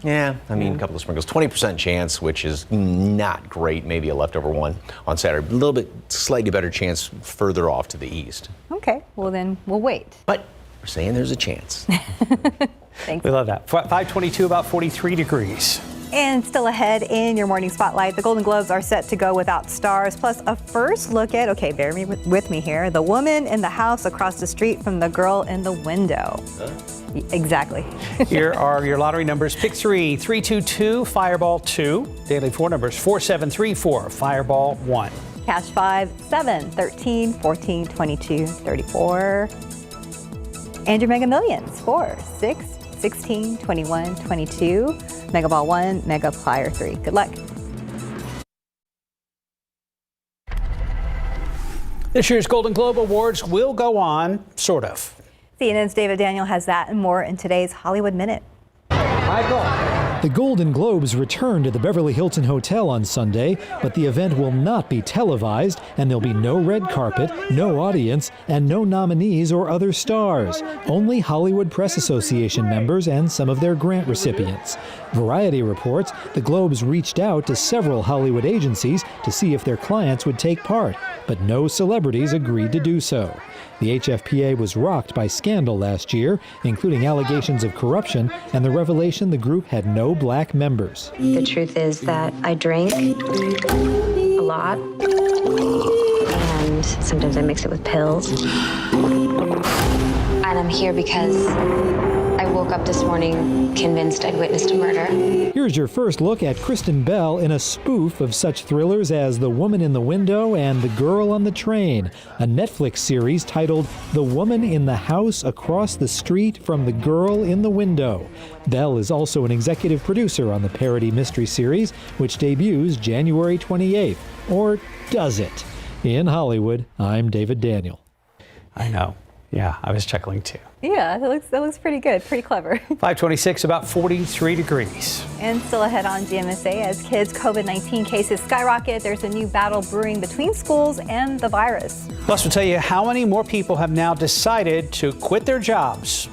Yeah, I mean, a couple of sprinkles, 20% chance, which is not great. Maybe a leftover one on Saturday. A little bit slightly better chance further off to the east. Okay, well then we'll wait. But we're saying there's a chance. Thanks. We love that. 522, about 43 degrees. And still ahead in your morning spotlight, the Golden Globes are set to go without stars, plus a first look at, okay, bear with me here, the woman in the house across the street from the girl in the window. Exactly. Here are your lottery numbers. Pick 3, 322, Fireball 2. Daily 4 numbers, 4734, Fireball 1. Cash 5, 7, 13, 14, 22, 34. And your Mega Millions, 4, 6, 16, 21, 22. Mega Ball 1, Mega Plier 3. Good luck. This year's Golden Globe Awards will go on, sort of. CNN's David Daniel has that and more in today's Hollywood Minute. The Golden Globes return to the Beverly Hilton Hotel on Sunday, but the event will not be televised, and there'll be no red carpet, no audience, and no nominees or other stars. Only Hollywood Press Association members and some of their grant recipients. Variety reports the Globes reached out to several Hollywood agencies to see if their clients would take part, but no celebrities agreed to do so. The HFPA was rocked by scandal last year, including allegations of corruption and the revelation the group had no black members. The truth is that I drink a lot, and sometimes I mix it with pills. And I'm here because I woke up this morning convinced I'd witnessed a murder. Here's your first look at Kristen Bell in a spoof of such thrillers as The Woman in the Window and The Girl on the Train, a Netflix series titled The Woman in the House Across the Street from the Girl in the Window. Bell is also an executive producer on the parody mystery series, which debuts January 28th. Or does it? In Hollywood, I'm David Daniel. I know. Yeah, I was chuckling too. Yeah, that looks pretty good, pretty clever. 526, about 43 degrees. And still ahead on GMSA, as kids' COVID-19 cases skyrocket, there's a new battle brewing between schools and the virus. Plus, we'll tell you how many more people have now decided to quit their jobs.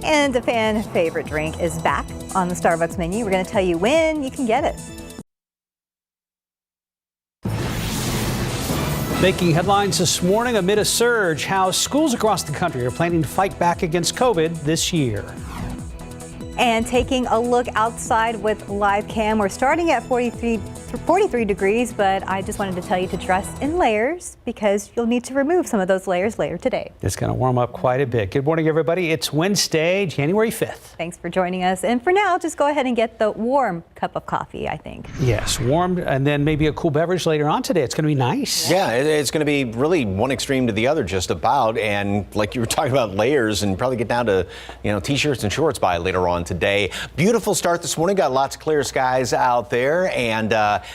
And a fan favorite drink is back on the Starbucks menu. We're going to tell you when you can get it. Making headlines this morning amid a surge, how schools across the country are planning to fight back against COVID this year. And taking a look outside with live cam, we're starting at 43 degrees, but I just wanted to tell you to dress in layers because you'll need to remove some of those layers later today. It's going to warm up quite a bit. Good morning, everybody. It's Wednesday, January 5th. Thanks for joining us. And for now, just go ahead and get the warm cup of coffee, I think. Yes, warm, and then maybe a cool beverage later on today. It's going to be nice. Yeah, it's going to be really one extreme to the other just about. And like you were talking about layers, and probably get down to, T-shirts and shorts by later on today. Beautiful start this morning. Got lots of clear skies out there, and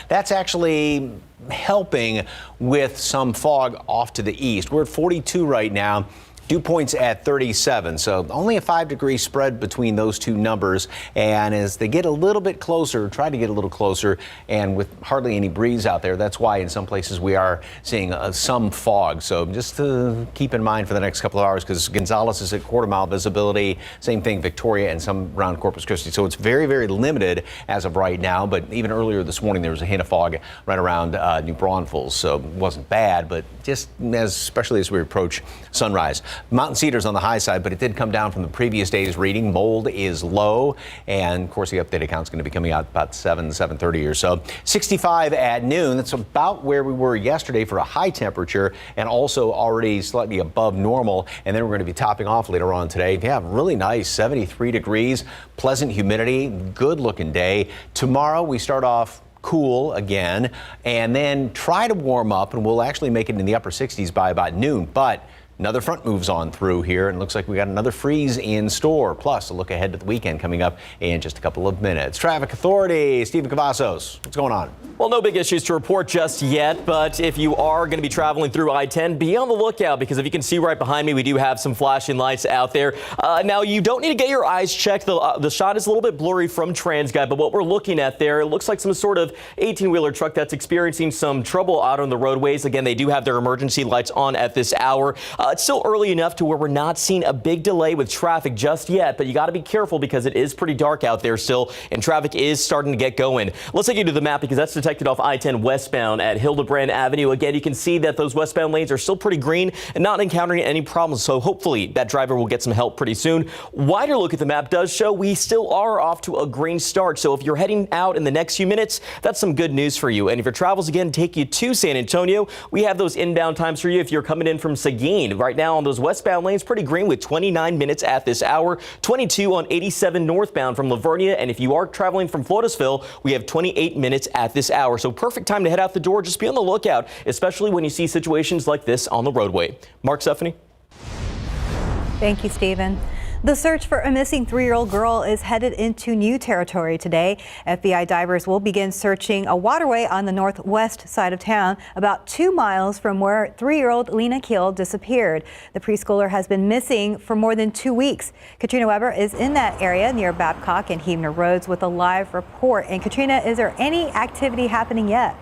that's actually helping with some fog off to the east. We're at 42 right now. Dew points at 37, so only a 5-degree spread between those two numbers. And as they get a little bit closer, try to get a little closer, and with hardly any breeze out there, that's why in some places we are seeing some fog. So just to keep in mind for the next couple of hours, because Gonzales is at quarter-mile visibility, same thing Victoria and some around Corpus Christi. So it's very, very limited as of right now. But even earlier this morning, there was a hint of fog right around New Braunfels, so it wasn't bad, but just especially as we approach sunrise. Mountain Cedars on the high side, but it did come down from the previous day's reading. Mold is low, and of course the updated count's going to be coming out about 7:30 or so. 65 at noon. That's about where we were yesterday for a high temperature, and also already slightly above normal. And then we're going to be topping off later on today. Yeah, really nice 73 degrees, pleasant humidity, good looking day. Tomorrow we start off cool again, and then try to warm up, and we'll actually make it in the upper 60s by about noon. But another front moves on through here, and looks like we got another freeze in store. Plus, a look ahead to the weekend coming up in just a couple of minutes. Traffic Authority, Stephen Cavazos, what's going on? Well, no big issues to report just yet, but if you are going to be traveling through I-10, be on the lookout, because if you can see right behind me, we do have some flashing lights out there. Now, you don't need to get your eyes checked. The shot is a little bit blurry from TransGuide, but what we're looking at there, it looks like some sort of 18-wheeler truck that's experiencing some trouble out on the roadways. Again, they do have their emergency lights on at this hour. It's still early enough to where we're not seeing a big delay with traffic just yet, but you got to be careful because it is pretty dark out there still, and traffic is starting to get going. Let's take you to the map, because that's detected off I-10 westbound at Hildebrand Avenue. Again, you can see that those westbound lanes are still pretty green and not encountering any problems, so hopefully that driver will get some help pretty soon. Wider look at the map does show we still are off to a green start, so if you're heading out in the next few minutes, that's some good news for you. And if your travels again take you to San Antonio, we have those inbound times for you if you're coming in from Seguin. Right now on those westbound lanes, pretty green with 29 minutes at this hour, 22 on 87 northbound from Lavernia, and if you are traveling from Floresville, we have 28 minutes at this hour. So perfect time to head out the door. Just be on the lookout, especially when you see situations like this on the roadway. Mark, Stephanie. Thank you, Stephen. The search for a missing 3-year-old girl is headed into new territory today. FBI divers will begin searching a waterway on the northwest side of town, about 2 miles from where 3-year-old Lina Khil disappeared. The preschooler has been missing for more than 2 weeks. Katrina Weber is in that area near Babcock and Huebner Roads with a live report. And Katrina, is there any activity happening yet?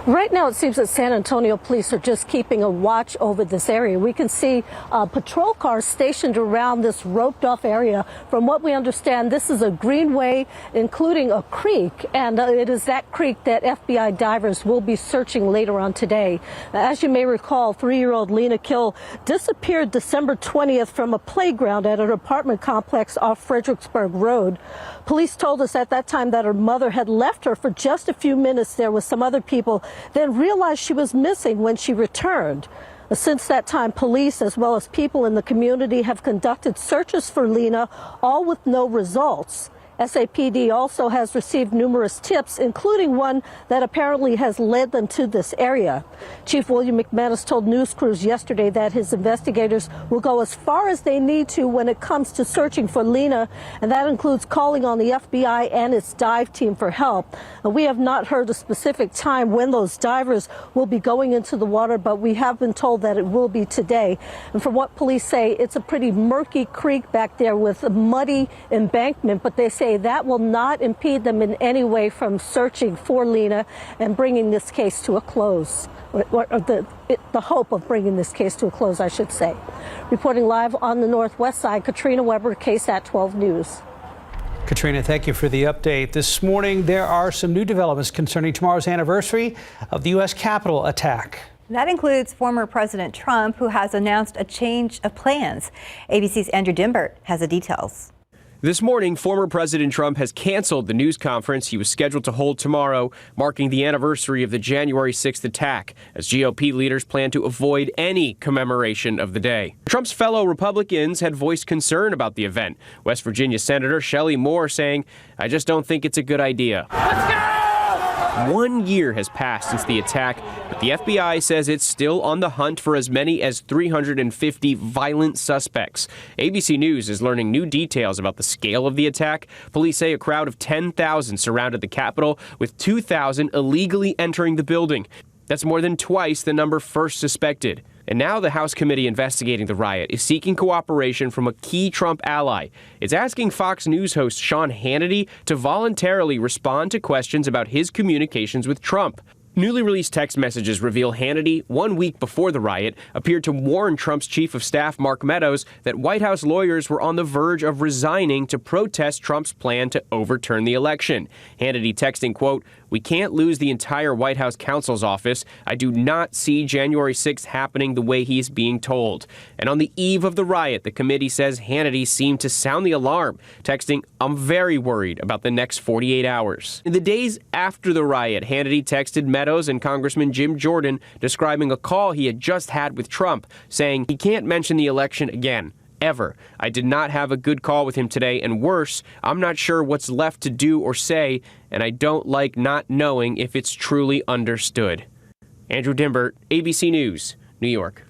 Right now, it seems that San Antonio police are just keeping a watch over this area. We can see patrol cars stationed around this roped-off area. From what we understand, this is a greenway, including a creek, and it is that creek that FBI divers will be searching later on today. As you may recall, 3-year-old Lina Khil disappeared December 20th from a playground at an apartment complex off Fredericksburg Road. Police told us at that time that her mother had left her for just a few minutes there with some other people, then realized she was missing when she returned. Since that time, police as well as people in the community have conducted searches for Lina, all with no results. SAPD also has received numerous tips, including one that apparently has led them to this area. Chief William McManus told news crews yesterday that his investigators will go as far as they need to when it comes to searching for Lina, and that includes calling on the FBI and its dive team for help. We have not heard a specific time when those divers will be going into the water, but we have been told that it will be today. And from what police say, it's a pretty murky creek back there with a muddy embankment, but they say that will not impede them in any way from searching for Lina and bringing this case to a close, or the hope of bringing this case to a close, I should say. Reporting live on the Northwest Side, Katrina Weber, KSAT 12 News. Katrina, thank you for the update. This morning, there are some new developments concerning tomorrow's anniversary of the U.S. Capitol attack. That includes former President Trump, who has announced a change of plans. ABC's Andrew Dimbert has the details. This morning, former President Trump has canceled the news conference he was scheduled to hold tomorrow, marking the anniversary of the January 6th attack, as GOP leaders plan to avoid any commemoration of the day. Trump's fellow Republicans had voiced concern about the event. West Virginia Senator Shelley Moore saying, "I just don't think it's a good idea." Let's go! 1 year has passed since the attack, but the FBI says it's still on the hunt for as many as 350 violent suspects. ABC News is learning new details about the scale of the attack. Police say a crowd of 10,000 surrounded the Capitol, with 2,000 illegally entering the building. That's more than twice the number first suspected. And now the House committee investigating the riot is seeking cooperation from a key Trump ally. It's asking Fox News host Sean Hannity to voluntarily respond to questions about his communications with Trump. Newly released text messages reveal Hannity, 1 week before the riot, appeared to warn Trump's chief of staff, Mark Meadows, that White House lawyers were on the verge of resigning to protest Trump's plan to overturn the election. Hannity texting, quote, "We can't lose the entire White House counsel's office. I do not see January 6th happening the way he's being told." And on the eve of the riot, the committee says Hannity seemed to sound the alarm, texting, "I'm very worried about the next 48 hours. In the days after the riot, Hannity texted Meadows and Congressman Jim Jordan describing a call he had just had with Trump, saying he can't mention the election again. Ever. I did not have a good call with him today, and worse, I'm not sure what's left to do or say, and I don't like not knowing if it's truly understood." Andrew Dimbert, ABC News, New York.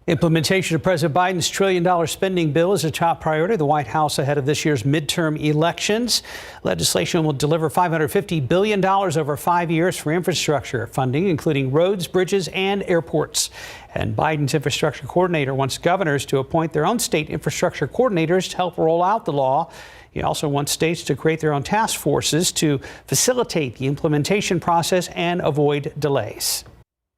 Implementation of President Biden's $1 trillion spending bill is a top priority of the White House ahead of this year's midterm elections. Legislation will deliver $550 billion over 5 years for infrastructure funding, including roads, bridges, and airports. And Biden's infrastructure coordinator wants governors to appoint their own state infrastructure coordinators to help roll out the law. He also wants states to create their own task forces to facilitate the implementation process and avoid delays.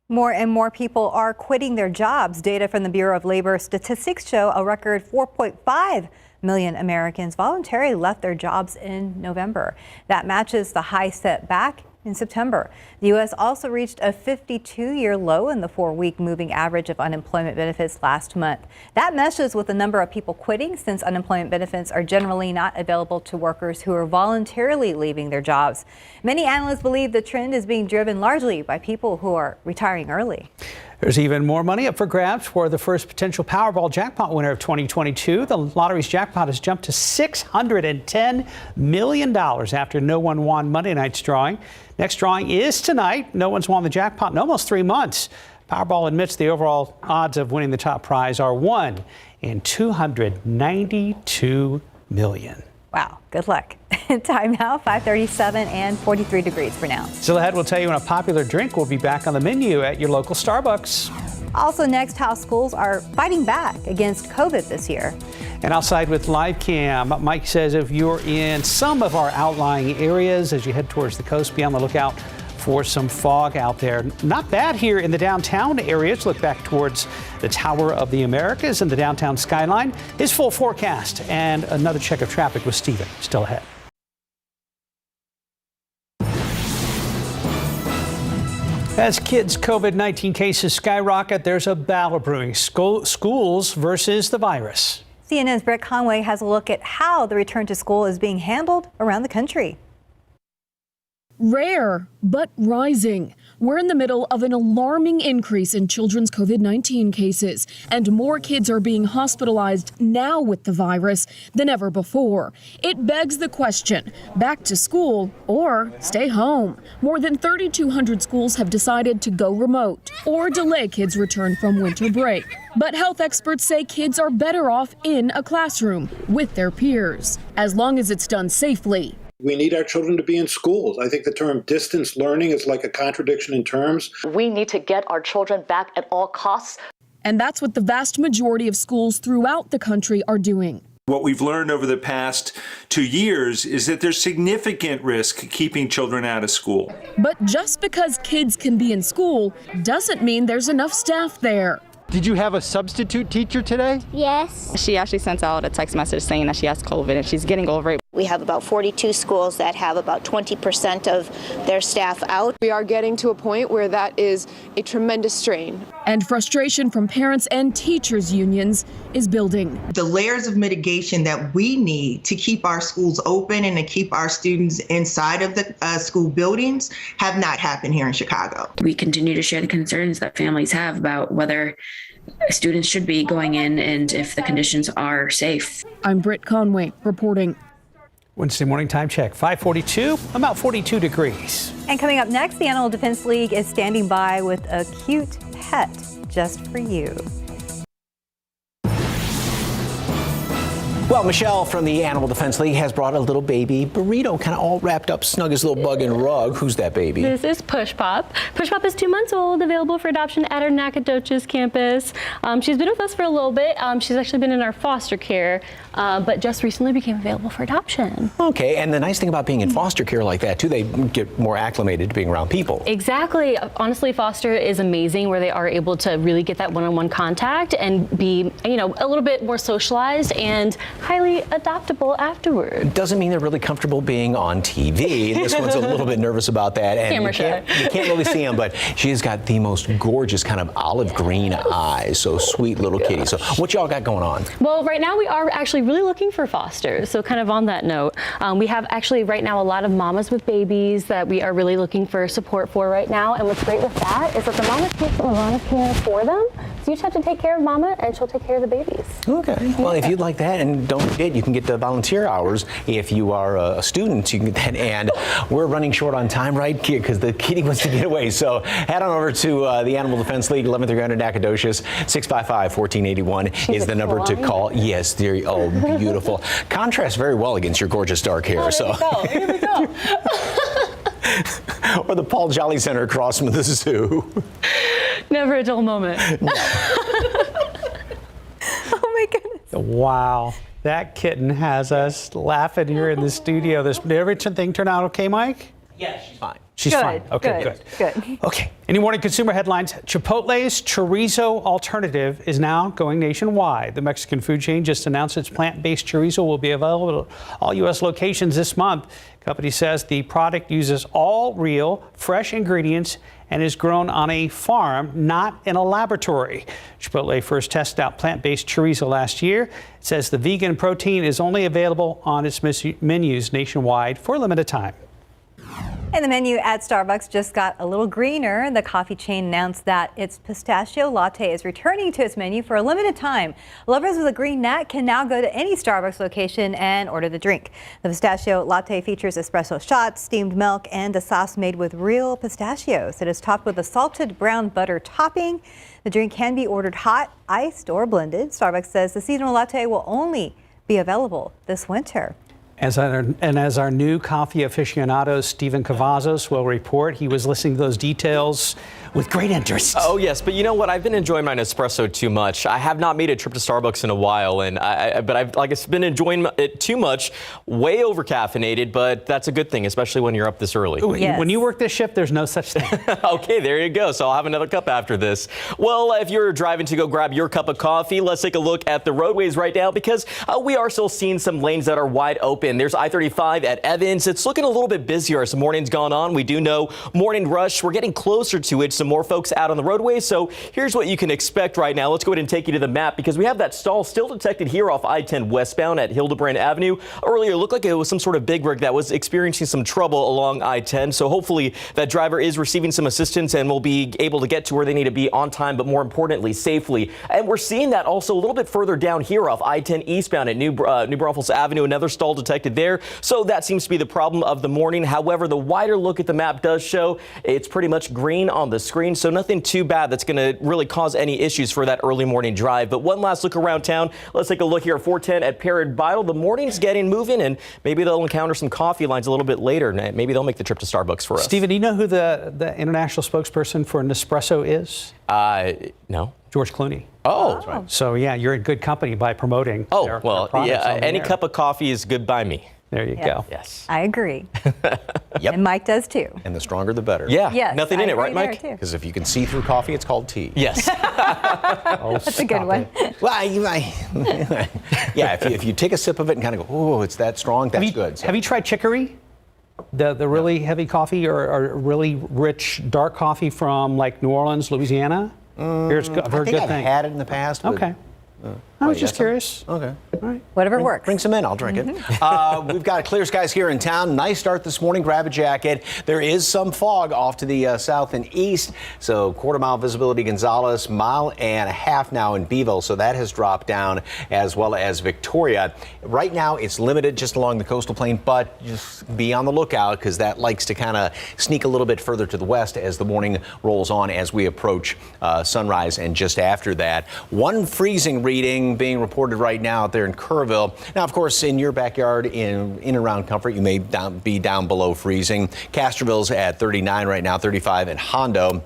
More and more people are quitting their jobs. Data from the Bureau of Labor Statistics show a record 4.5 million Americans voluntarily left their jobs in November. That matches the high set back in September. The U.S. also reached a 52-year low in the 4-week moving average of unemployment benefits last month. That meshes with the number of people quitting, since unemployment benefits are generally not available to workers who are voluntarily leaving their jobs. Many analysts believe the trend is being driven largely by people who are retiring early. There's even more money up for grabs for the first potential Powerball jackpot winner of 2022. The lottery's jackpot has jumped to $610 million after no one won Monday night's drawing. Next drawing is tonight. No one's won the jackpot in almost 3 months. Powerball admits the overall odds of winning the top prize are 1 in 292 million. Wow, good luck. Time now, 5:37 and 43 degrees for now. Still ahead, we'll tell you when a popular drink will be back on the menu at your local Starbucks. Also next, how schools are fighting back against COVID this year. And outside with live cam, Mike says if you're in some of our outlying areas as you head towards the coast, be on the lookout for some fog out there. Not bad here in the downtown areas. Look back towards the Tower of the Americas and the downtown skyline. His full forecast and another check of traffic with Steven still ahead. As kids' COVID-19 cases skyrocket, there's a battle brewing. Schools versus the virus. CNN's Brett Conway has a look at how the return to school is being handled around the country. Rare, but rising. We're in the middle of an alarming increase in children's COVID-19 cases, and more kids are being hospitalized now with the virus than ever before. It begs the question, back to school or stay home? More than 3,200 schools have decided to go remote or delay kids' return from winter break. But health experts say kids are better off in a classroom with their peers, as long as it's done safely. We need our children to be in schools. I think the term distance learning is like a contradiction in terms. We need to get our children back at all costs. And that's what the vast majority of schools throughout the country are doing. What we've learned over the past 2 years is that there's significant risk keeping children out of school. But just because kids can be in school doesn't mean there's enough staff there. Did you have a substitute teacher today? Yes. She actually sent out a text message saying that she has COVID and she's getting over it. We have about 42 schools that have about 20% of their staff out. We are getting to a point where that is a tremendous strain. And frustration from parents and teachers unions is building. The layers of mitigation that we need to keep our schools open and to keep our students inside of the school buildings have not happened here in Chicago. We continue to share the concerns that families have about whether students should be going in and if the conditions are safe. I'm Britt Conway reporting. Wednesday morning time check, 5:42, about 42 degrees. And coming up next, the Animal Defense League is standing by with a cute pet just for you. Well, Michelle from the Animal Defense League has brought a little baby burrito, kind of all wrapped up, snug as a little bug in a rug. Who's that baby? This is Push Pop. Push Pop is 2 months old, available for adoption at our Nacogdoches campus. She's been with us for a little bit. She's actually been in our foster care, but just recently became available for adoption. Okay, and the nice thing about being in foster care like that, too, they get more acclimated to being around people. Exactly. Honestly, foster is amazing where they are able to really get that one-on-one contact and be, a little bit more socialized and highly adoptable afterward. Doesn't mean they're really comfortable being on TV. This one's a little bit nervous about that. And you can't really see them, but she has got the most gorgeous kind of olive green eyes. So sweet little kitty. So what y'all got going on? Well, right now we are actually really looking for fosters. So kind of on that note, we have actually right now a lot of mamas with babies that we are really looking for support for right now. And what's great with that is that the mamas take a lot of care for them. So you just have to take care of mama and she'll take care of the babies. Okay. Well, if you'd like that, and don't forget, you can get the volunteer hours if you are a student. You can get that. And we're running short on time, right? Because the kitty wants to get away. So head on over to the Animal Defense League, 11th Nacogdoches. 655-1481 is the number to call. Yes, oh, beautiful. Contrasts very well against your gorgeous dark hair. Here we go. Or the Paul Jolly Center across from the zoo. Never a dull moment. Oh my goodness. Wow. That kitten has us laughing here in the studio. Did everything turn out okay, Mike? Yeah, she's fine. She's fine. Okay, good. Okay. Any morning consumer headlines? Chipotle's chorizo alternative is now going nationwide. The Mexican food chain just announced its plant-based chorizo will be available at all U.S. locations this month. The company says the product uses all real, fresh ingredients and is grown on a farm, not in a laboratory. Chipotle first tested out plant-based chorizo last year. It says the vegan protein is only available on its menus nationwide for a limited time. And the menu at Starbucks just got a little greener. The coffee chain announced that its pistachio latte is returning to its menu for a limited time. Lovers with a green nut can now go to any Starbucks location and order the drink. The pistachio latte features espresso shots, steamed milk, and a sauce made with real pistachios. It is topped with a salted brown butter topping. The drink can be ordered hot, iced, or blended. Starbucks says the seasonal latte will only be available this winter. As our new coffee aficionado, Stephen Cavazos, will report, he was listening to those details with great interest. Oh, yes. But you know what? I've been enjoying my Nespresso too much. I have not made a trip to Starbucks in a while, and I've been enjoying it too much, way over caffeinated, but that's a good thing, especially when you're up this early. Yes. When you work this shift, there's no such thing. Okay, there you go. So I'll have another cup after this. Well, if you're driving to go grab your cup of coffee, let's take a look at the roadways right now because we are still seeing some lanes that are wide open. There's I-35 at Evans. It's looking a little bit busier as the morning's gone on. We do know morning rush. We're getting closer to it. So some more folks out on the roadway. So here's what you can expect right now. Let's go ahead and take you to the map because we have that stall still detected here off I-10 westbound at Hildebrand Avenue. Earlier, it looked like it was some sort of big rig that was experiencing some trouble along I-10. So hopefully that driver is receiving some assistance and will be able to get to where they need to be on time, but more importantly, safely. And we're seeing that also a little bit further down here off I-10 eastbound at New Braunfels Avenue. Another stall detected there. So that seems to be the problem of the morning. However, the wider look at the map does show it's pretty much green on the screen. So nothing too bad that's going to really cause any issues for that early morning drive. But one last look around town. Let's take a look here at 410 at Parrot Vital. The morning's getting moving and maybe they'll encounter some coffee lines a little bit later. Maybe they'll make the trip to Starbucks for us. Stephen, do you know who the international spokesperson for Nespresso is? No. George Clooney. Oh. That's right. So, yeah, you're in good company by promoting their products any cup of coffee is good by me. There you go. Yes. I agree. Yep. And Mike does too. And the stronger the better. Yeah. Yes, Nothing in it, right, Mike? Because if you can see through coffee, it's called tea. Yes. That's a good one. Well, yeah, if you take a sip of it and kind of go, oh, it's that strong, that's good. So. Have you tried chicory? The really heavy coffee or really rich dark coffee from like New Orleans, Louisiana? Here's a very good thing. I've had it in the past. But, okay. I was just curious. Okay. All right. Whatever works. Bring some in. I'll drink it. We've got clear skies here in town. Nice start this morning. Grab a jacket. There is some fog off to the south and east. So quarter-mile visibility Gonzales, 1.5 miles now in Beeville. So that has dropped down as well as Victoria. Right now it's limited just along the coastal plain, but just be on the lookout because that likes to kind of sneak a little bit further to the west as the morning rolls on as we approach sunrise and just after that. One freezing reading being reported right now out there in Kerrville. Now, of course, in your backyard in and around Comfort, you may be down below freezing. Castroville's at 39 right now, 35 in Hondo.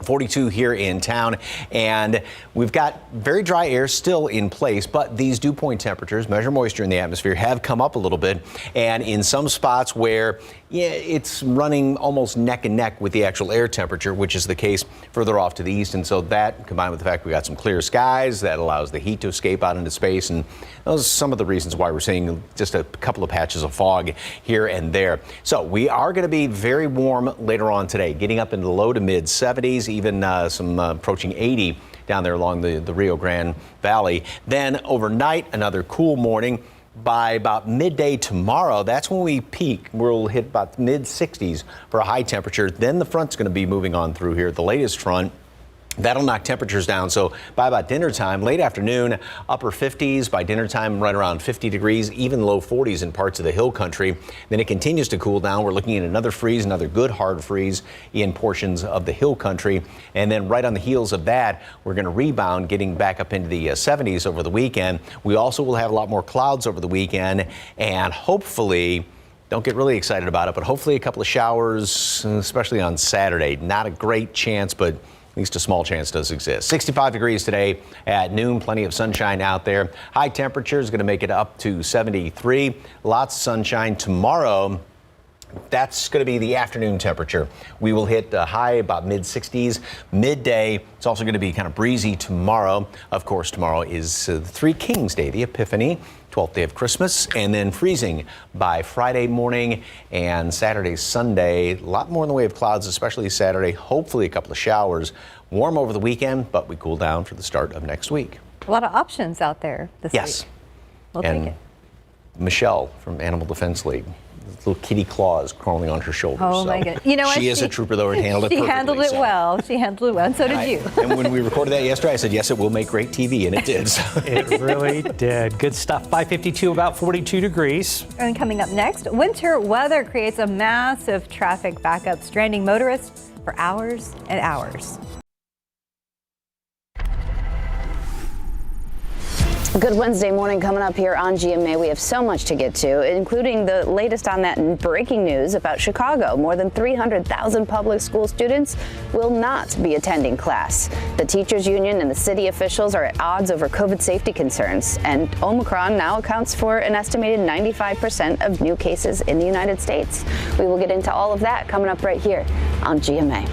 42 here in town, and we've got very dry air still in place, but these dew point temperatures, measure moisture in the atmosphere, have come up a little bit, and in some spots where it's running almost neck and neck with the actual air temperature, which is the case further off to the east. And so that, combined with the fact we got some clear skies, that allows the heat to escape out into space, and those are some of the reasons why we're seeing just a couple of patches of fog here and there. So we are going to be very warm later on today, getting up into the low to mid 70s, even some approaching 80 down there along the Rio Grande Valley. Then overnight, another cool morning. By about midday tomorrow, that's when we peak. We'll hit about mid 60s for a high temperature. Then the front's going to be moving on through here, the latest front. That'll knock temperatures down. So by about dinner time, late afternoon, upper 50s. By dinner time, right around 50 degrees, even low 40s in parts of the hill country. Then it continues to cool down. We're looking at another freeze, another good hard freeze in portions of the hill country. And then right on the heels of that, we're going to rebound, getting back up into the 70s over the weekend. We also will have a lot more clouds over the weekend, and hopefully, don't get really excited about it, but hopefully a couple of showers, especially on Saturday. Not a great chance, but at least a small chance does exist. 65 degrees today at noon, plenty of sunshine out there. High temperature is going to make it up to 73. Lots of sunshine tomorrow. That's going to be the afternoon temperature. We will hit a high about mid 60s midday. It's also going to be kind of breezy tomorrow. Of course, tomorrow is Three Kings Day, the Epiphany, 12th day of Christmas, and then freezing by Friday morning and Saturday, Sunday. A lot more in the way of clouds, especially Saturday. Hopefully a couple of showers. Warm over the weekend, but we cool down for the start of next week. A lot of options out there this week. Yes. We'll take it. Michelle from Animal Defense League. Little kitty claws crawling on her shoulders. Oh, my goodness. You know what? She is a trooper, though, and handled it perfectly. She handled it well. She handled it well, and so did you. And when we recorded that yesterday, I said, yes, it will make great TV, and it did. So. It really did. Good stuff. 5:52, about 42 degrees. And coming up next, winter weather creates a massive traffic backup, stranding motorists for hours and hours. Good Wednesday morning coming up here on GMA. We have so much to get to, including the latest on that breaking news about Chicago. More than 300,000 public school students will not be attending class. The teachers union and the city officials are at odds over COVID safety concerns, and Omicron now accounts for an estimated 95% of new cases in the United States. We will get into all of that coming up right here on GMA.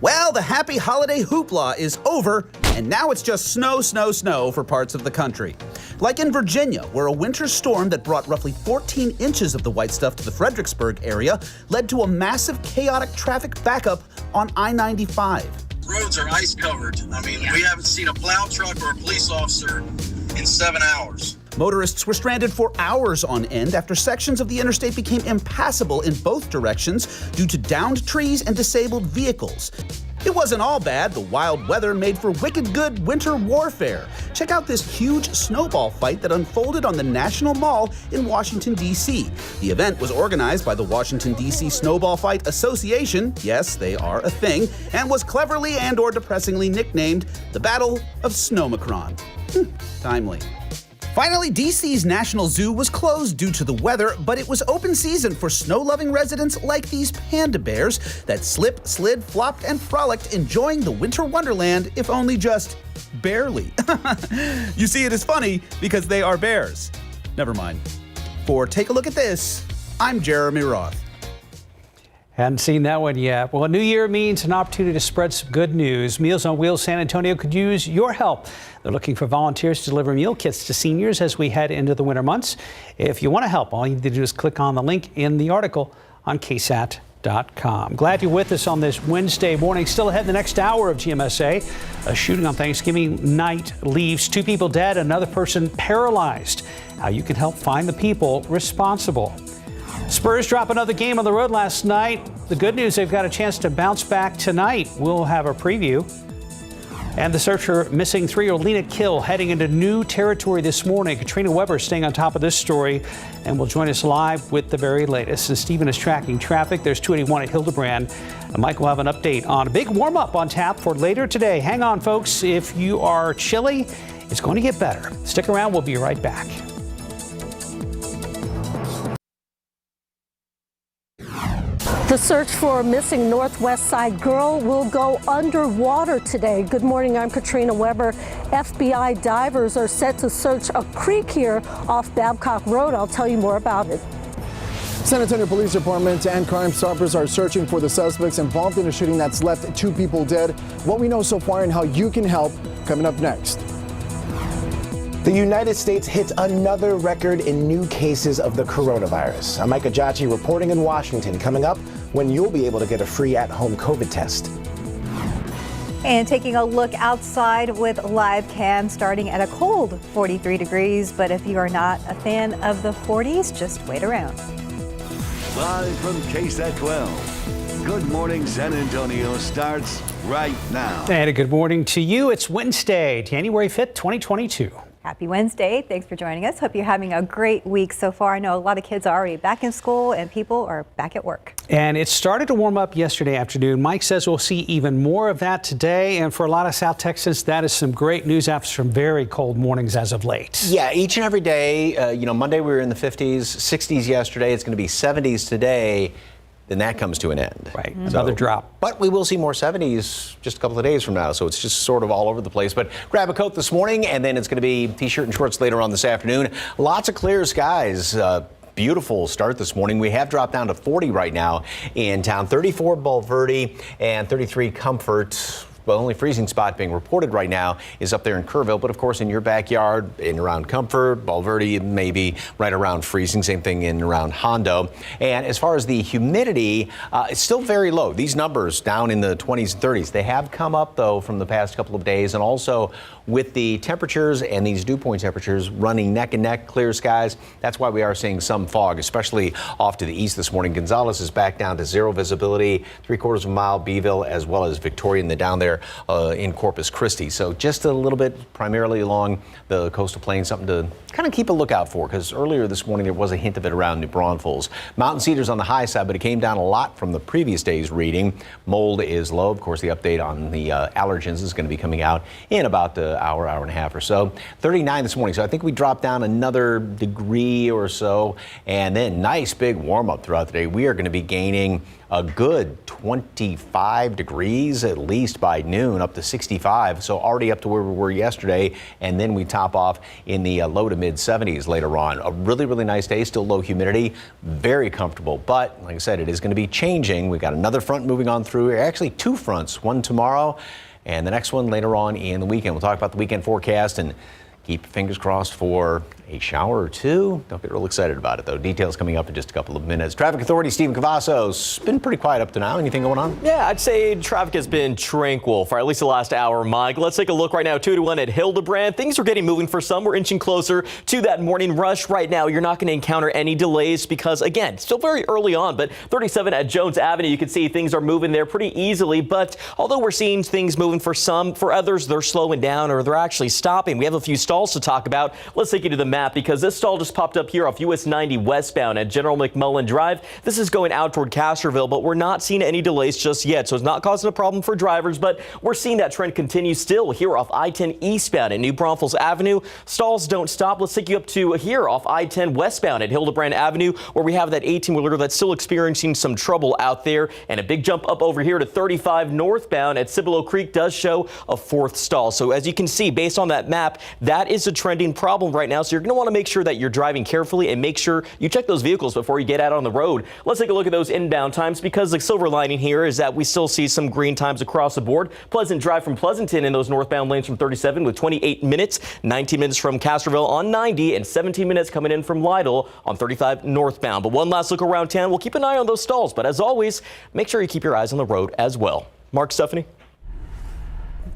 Well, the happy holiday hoopla is over and now it's just snow, snow, snow for parts of the country. Like in Virginia, where a winter storm that brought roughly 14 inches of the white stuff to the Fredericksburg area led to a massive chaotic traffic backup on I-95. Roads are ice covered. I mean, we haven't seen a plow truck or a police officer in 7 hours. Motorists were stranded for hours on end after sections of the interstate became impassable in both directions due to downed trees and disabled vehicles. It wasn't all bad. The wild weather made for wicked good winter warfare. Check out this huge snowball fight that unfolded on the National Mall in Washington, D.C. The event was organized by the Washington, D.C. Snowball Fight Association, yes, they are a thing, and was cleverly and or depressingly nicknamed the Battle of Snowmacron. Timely. Finally, DC's National Zoo was closed due to the weather, but it was open season for snow-loving residents like these panda bears that slipped, slid, flopped, and frolicked, enjoying the winter wonderland, if only just barely. You see, it is funny because they are bears. Never mind. For Take a Look at This, I'm Jeremy Roth. Hadn't seen that one yet. Well, a new year means an opportunity to spread some good news. Meals on Wheels San Antonio could use your help. They're looking for volunteers to deliver meal kits to seniors as we head into the winter months. If you want to help, all you need to do is click on the link in the article on KSAT.com. Glad you're with us on this Wednesday morning. Still ahead in the next hour of GMSA. A shooting on Thanksgiving night leaves 2 people dead, another person paralyzed. How you can help find the people responsible. Spurs drop another game on the road last night. The good news, they've got a chance to bounce back tonight. We'll have a preview. And the search for missing 3-year-old Lina Khil heading into new territory this morning. Katrina Weber staying on top of this story and will join us live with the very latest. And Stephen is tracking traffic. There's 281 at Hildebrand. And Mike will have an update on a big warm-up on tap for later today. Hang on, folks. If you are chilly, it's going to get better. Stick around. We'll be right back. The search for a missing Northwest Side girl will go underwater today. Good morning, I'm Katrina Weber. FBI divers are set to search a creek here off Babcock Road. I'll tell you more about it. San Antonio Police Department and Crime Stoppers are searching for the suspects involved in a shooting that's left 2 people dead. What we know so far and how you can help, coming up next. The United States hits another record in new cases of the coronavirus. I'm Mike Ajachi reporting in Washington. Coming up, when you'll be able to get a free at-home COVID test. And taking a look outside with live cam, starting at a cold 43 degrees. But if you are not a fan of the 40s, just wait around. Live from KSAT 12. Good Morning San Antonio starts right now. And a good morning to you. It's Wednesday, January 5th, 2022. Happy Wednesday. Thanks for joining us. Hope you're having a great week so far. I know a lot of kids are already back in school and people are back at work. And it started to warm up yesterday afternoon. Mike says we'll see even more of that today. And for a lot of South Texans, that is some great news after some very cold mornings as of late. Yeah, each and every day, Monday we were in the 50s, 60s yesterday. It's going to be 70s today. Then that comes to an end. Right, another drop. But we will see more 70s just a couple of days from now, so it's just sort of all over the place. But grab a coat this morning, and then it's going to be T-shirt and shorts later on this afternoon. Lots of clear skies. Beautiful start this morning. We have dropped down to 40 right now in town. 34 Bulverde and 33 Comfort. Well, the only freezing spot being reported right now is up there in Kerrville, but of course in your backyard, in around Comfort, Bulverde, maybe right around freezing, same thing in around Hondo. And as far as the humidity, it's still very low. These numbers down in the 20s and 30s. They have come up though from the past couple of days, and also with the temperatures and these dew point temperatures running neck and neck, clear skies, that's why we are seeing some fog, especially off to the east this morning. Gonzales is back down to 0 visibility, 3/4 of a mile, Beeville, as well as Victoria and the down there in Corpus Christi. So just a little bit primarily along the coastal plain, something to kind of keep a lookout for, because earlier this morning there was a hint of it around New Braunfels. Mountain Cedars on the high side, but it came down a lot from the previous day's reading. Mold is low. Of course, the update on the allergens is going to be coming out in about an hour and a half or so. 39 this morning, so I think we dropped down another degree or so, and then nice big warm up throughout the day. We are going to be gaining a good 25 degrees at least by noon, up to 65. So already up to where we were yesterday. And then we top off in the low to mid 70s later on. A really, really nice day, still low humidity, very comfortable. But like I said, it is going to be changing. We've got another front moving on through here, actually 2 fronts, one tomorrow and the next one later on in the weekend. We'll talk about the weekend forecast and keep fingers crossed for a shower or two. Don't get real excited about it, though. Details coming up in just a couple of minutes. Traffic Authority Stephen Cavazos, been pretty quiet up to now. Anything going on? Yeah, I'd say traffic has been tranquil for at least the last hour, Mike. Let's take a look right now, 2-1 at Hildebrand. Things are getting moving for some. We're inching closer to that morning rush. Right now, you're not going to encounter any delays because, again, still very early on, but 37 at Jones Avenue, you can see things are moving there pretty easily. But although we're seeing things moving for some, for others, they're slowing down or they're actually stopping. We have a few stalls to talk about. Let's take you to the map because this stall just popped up here off US 90 westbound at General McMullen Drive. This is going out toward Castroville, but we're not seeing any delays just yet, so it's not causing a problem for drivers, but we're seeing that trend continue still here off I-10 eastbound at New Braunfels Avenue. Stalls don't stop. Let's take you up to here off I-10 westbound at Hildebrand Avenue, where we have that 18-wheeler that's still experiencing some trouble out there, and a big jump up over here to 35 northbound at Cibolo Creek does show a fourth stall. So as you can see, based on that map, that is a trending problem right now, so you're going to want to make sure that you're driving carefully and make sure you check those vehicles before you get out on the road. Let's take a look at those inbound times because the silver lining here is that we still see some green times across the board. Pleasant drive from Pleasanton in those northbound lanes from 37 with 28 minutes, 19 minutes from Castroville on 90, and 17 minutes coming in from Lytle on 35 northbound. But one last look around town. We'll keep an eye on those stalls, but as always, make sure you keep your eyes on the road as well. Mark, Stephanie.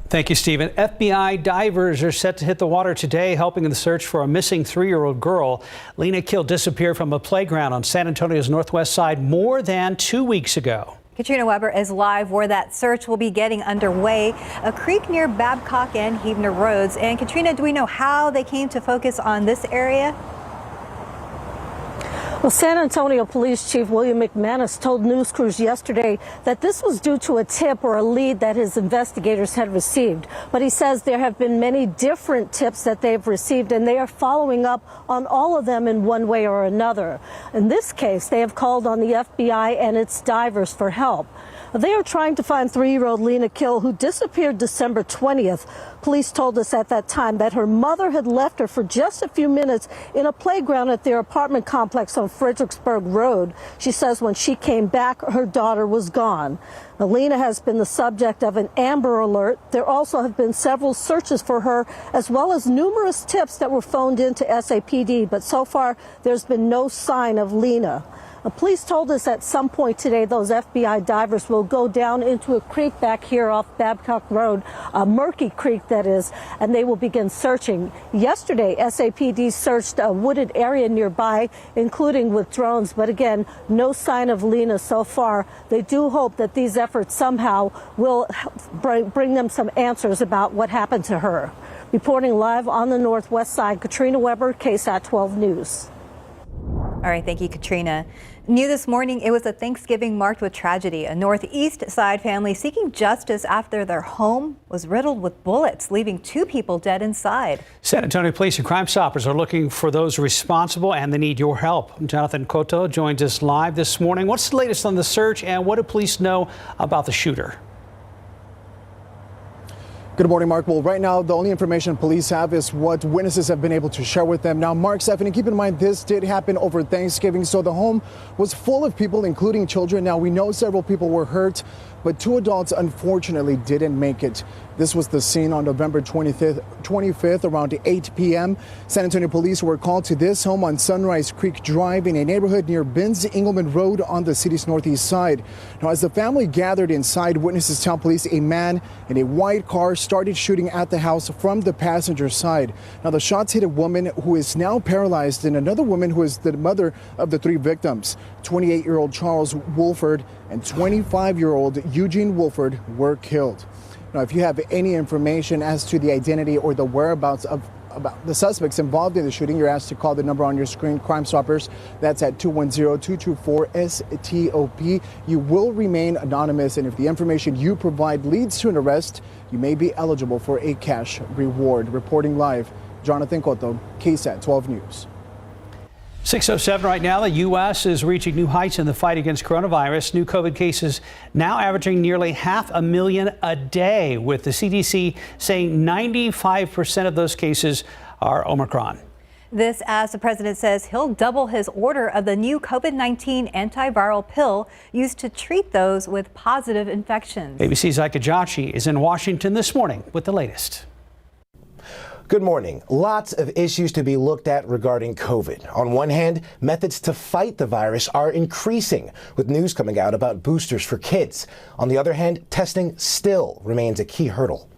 Thank you, Stephen. FBI divers are set to hit the water today, helping in the search for a missing 3-year-old girl. Lina Khil disappeared from a playground on San Antonio's northwest side more than 2 weeks ago. Katrina Weber is live where that search will be getting underway, a creek near Babcock and Heavener Roads. And Katrina, do we know how they came to focus on this area? Well, San Antonio Police Chief William McManus told news crews yesterday that this was due to a tip or a lead that his investigators had received. But he says there have been many different tips that they've received, and they are following up on all of them in one way or another. In this case, they have called on the FBI and its divers for help. They are trying to find 3-year-old Lina Khil, who disappeared December 20th. Police told us at that time that her mother had left her for just a few minutes in a playground at their apartment complex on Fredericksburg Road. She says when she came back, her daughter was gone. Now, Lina has been the subject of an Amber Alert. There also have been several searches for her, as well as numerous tips that were phoned into SAPD. But so far, there's been no sign of Lina. Police told us at some point today those FBI divers will go down into a creek back here off Babcock Road, a murky creek that is, and they will begin searching. Yesterday, SAPD searched a wooded area nearby, including with drones, but again, no sign of Lina so far. They do hope that these efforts somehow will bring them some answers about what happened to her. Reporting live on the northwest side, Katrina Weber, KSAT 12 News. All right, thank you, Katrina. New this morning, it was a Thanksgiving marked with tragedy. A Northeast Side family seeking justice after their home was riddled with bullets, leaving 2 people dead inside. San Antonio Police and Crime Stoppers are looking for those responsible, and they need your help. Jonathan Cotto joins us live this morning. What's the latest on the search, and what do police know about the shooter? Good morning, Mark. Well, right now, the only information police have is what witnesses have been able to share with them. Now, Mark, Stephanie, keep in mind this did happen over Thanksgiving, so the home was full of people, including children. Now, we know several people were hurt, but 2 adults unfortunately didn't make it. This was the scene on November 25th around 8 p.m. San Antonio police were called to this home on Sunrise Creek Drive in a neighborhood near Benz Engelman Road on the city's northeast side. Now, as the family gathered inside, witnesses tell police a man in a white car started shooting at the house from the passenger side. Now, the shots hit a woman who is now paralyzed and another woman who is the mother of the 3 victims. 28-year-old Charles Wolford and 25-year-old Eugene Wolford were killed. Now, if you have any information as to the identity or the whereabouts of about the suspects involved in the shooting, you're asked to call the number on your screen, Crime Stoppers. That's at 210-224-STOP. You will remain anonymous, and if the information you provide leads to an arrest, you may be eligible for a cash reward. Reporting live, Jonathan Cotto, KSAT 12 News. 6:07 right now. The U.S. is reaching new heights in the fight against coronavirus. New COVID cases now averaging nearly 500,000 a day, with the CDC saying 95% of those cases are Omicron. This as the president says he'll double his order of the new COVID-19 antiviral pill used to treat those with positive infections. ABC's Ike Ajachi is in Washington this morning with the latest. Good morning. Lots of issues to be looked at regarding COVID. On one hand, methods to fight the virus are increasing, with news coming out about boosters for kids. On the other hand, testing still remains a key hurdle.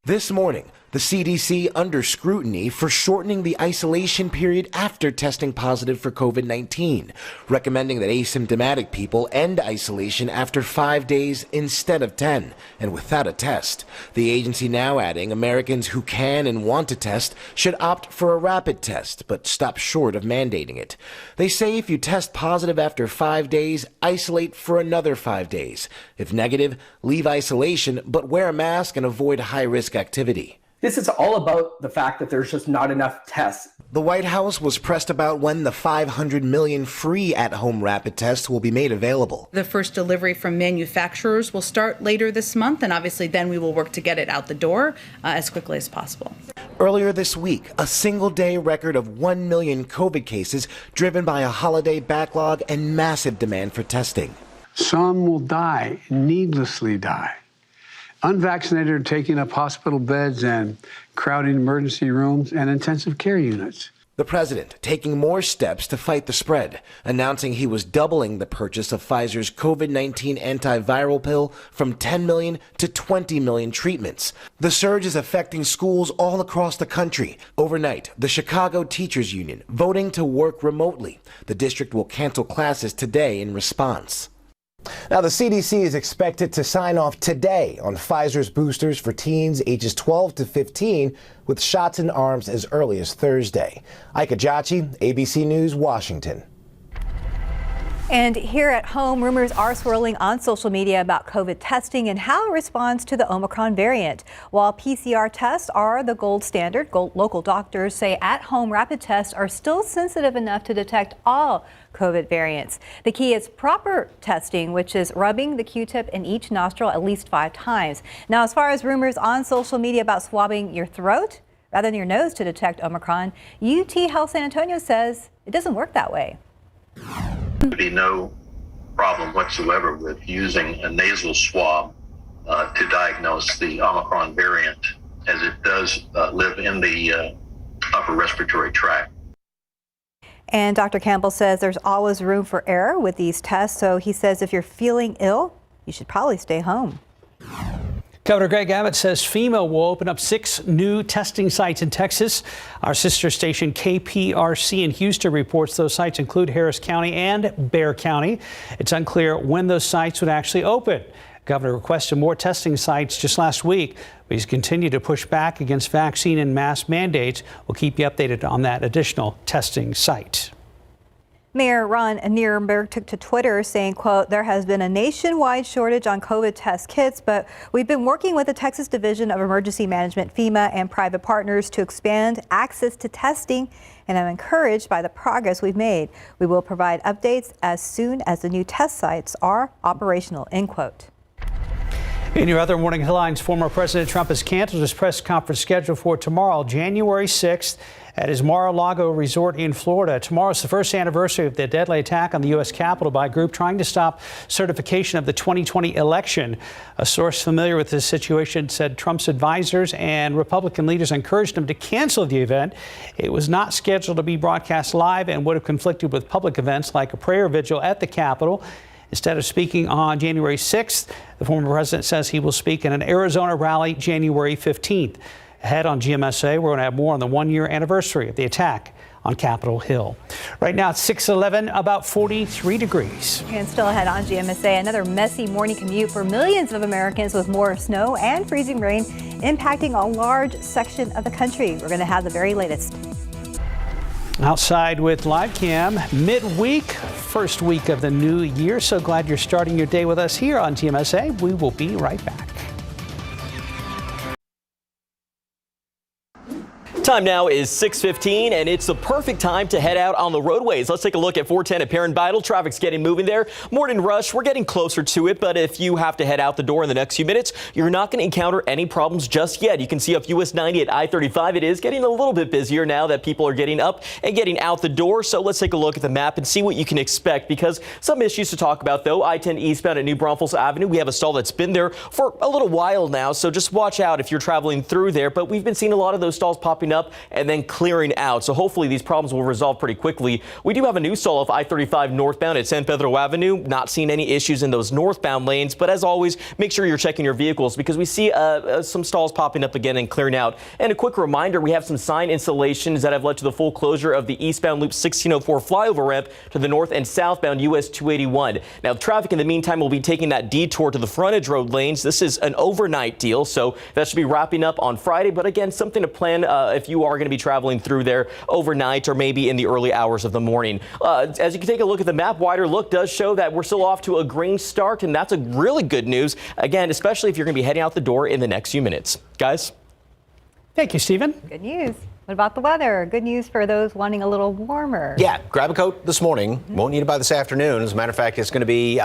This morning, the CDC under scrutiny for shortening the isolation period after testing positive for COVID-19, recommending that asymptomatic people end isolation after 5 days instead of 10, and without a test. The agency now adding Americans who can and want to test should opt for a rapid test, but stop short of mandating it. They say if you test positive after 5 days, isolate for another 5 days. If negative, leave isolation, but wear a mask and avoid high-risk activity. This is all about the fact that there's just not enough tests. The White House was pressed about when the 500 million free at-home rapid tests will be made available. The first delivery from manufacturers will start later this month, and obviously then we will work to get it out the door as quickly as possible. Earlier this week, a single-day record of 1 million COVID cases driven by a holiday backlog and massive demand for testing. Some will die, needlessly die. Unvaccinated are taking up hospital beds and crowding emergency rooms and intensive care units. The president taking more steps to fight the spread, announcing he was doubling the purchase of Pfizer's COVID-19 antiviral pill from 10 million to 20 million treatments. The surge is affecting schools all across the country. Overnight, the Chicago Teachers Union voting to work remotely. The district will cancel classes today in response. Now, the CDC is expected to sign off today on Pfizer's boosters for teens ages 12 to 15 with shots in arms as early as Thursday. Ike Ajachi, ABC News, Washington. And here at home, rumors are swirling on social media about COVID testing and how it responds to the Omicron variant. While PCR tests are the gold standard, local doctors say at-home rapid tests are still sensitive enough to detect all COVID variants. The key is proper testing, which is rubbing the Q-tip in each nostril at least 5 times. Now, as far as rumors on social media about swabbing your throat rather than your nose to detect Omicron, UT Health San Antonio says it doesn't work that way. There would be no problem whatsoever with using a nasal swab to diagnose the Omicron variant, as it does live in the upper respiratory tract. And Dr. Campbell says there's always room for error with these tests, so he says if you're feeling ill, you should probably stay home. Governor Greg Abbott says FEMA will open up 6 new testing sites in Texas. Our sister station KPRC in Houston reports those sites include Harris County and Bexar County. It's unclear when those sites would actually open. Governor requested more testing sites just last week, but he's continued to push back against vaccine and mask mandates. We'll keep you updated on that additional testing site. Mayor Ron Nirenberg took to Twitter saying, quote, there has been a nationwide shortage on COVID test kits, but we've been working with the Texas Division of Emergency Management, FEMA, and private partners to expand access to testing, and I'm encouraged by the progress we've made. We will provide updates as soon as the new test sites are operational, end quote. In your other morning headlines, former President Trump has canceled his press conference scheduled for tomorrow, January 6th, at his Mar-a-Lago resort in Florida. Tomorrow's the first anniversary of the deadly attack on the U.S. Capitol by a group trying to stop certification of the 2020 election. A source familiar with this situation said Trump's advisors and Republican leaders encouraged him to cancel the event. It was not scheduled to be broadcast live and would have conflicted with public events like a prayer vigil at the Capitol. Instead of speaking on January 6th, the former president says he will speak in an Arizona rally January 15th. Ahead on GMSA, we're going to have more on the 1-year anniversary of the attack on Capitol Hill. Right now it's 6:11, about 43 degrees. And still ahead on GMSA, another messy morning commute for millions of Americans with more snow and freezing rain impacting a large section of the country. We're going to have the very latest. Outside with Live Cam, midweek, first week of the new year. So glad you're starting your day with us here on GMSA. We will be right back. Time now is 6:15, and it's the perfect time to head out on the roadways. Let's take a look at 410 at Perrin Vital. Traffic's getting moving there. Morning rush, we're getting closer to it, but if you have to head out the door in the next few minutes, you're not going to encounter any problems just yet. You can see up US 90 at I-35. It is getting a little bit busier now that people are getting up and getting out the door. So let's take a look at the map and see what you can expect, because some issues to talk about, though. I-10 eastbound at New Braunfels Avenue, we have a stall that's been there for a little while now, so just watch out if you're traveling through there. But we've been seeing a lot of those stalls popping up and then clearing out. So hopefully these problems will resolve pretty quickly. We do have a new stall of I-35 northbound at San Pedro Avenue. Not seeing any issues in those northbound lanes, but as always, make sure you're checking your vehicles, because we see some stalls popping up again and clearing out. And a quick reminder, we have some sign installations that have led to the full closure of the eastbound Loop 1604 flyover ramp to the north and southbound US 281. Now, traffic in the meantime will be taking that detour to the frontage road lanes. This is an overnight deal, so that should be wrapping up on Friday. But again, something to plan if you are going to be traveling through there overnight or maybe in the early hours of the morning. As you can take a look at the map, wider look does show that we're still off to a green start, and that's a really good news. Again, especially if you're going to be heading out the door in the next few minutes. Guys? Thank you, Stephen. Good news. What about the weather? Good news for those wanting a little warmer. Yeah, grab a coat this morning. Won't need it by this afternoon. As a matter of fact, it's going to be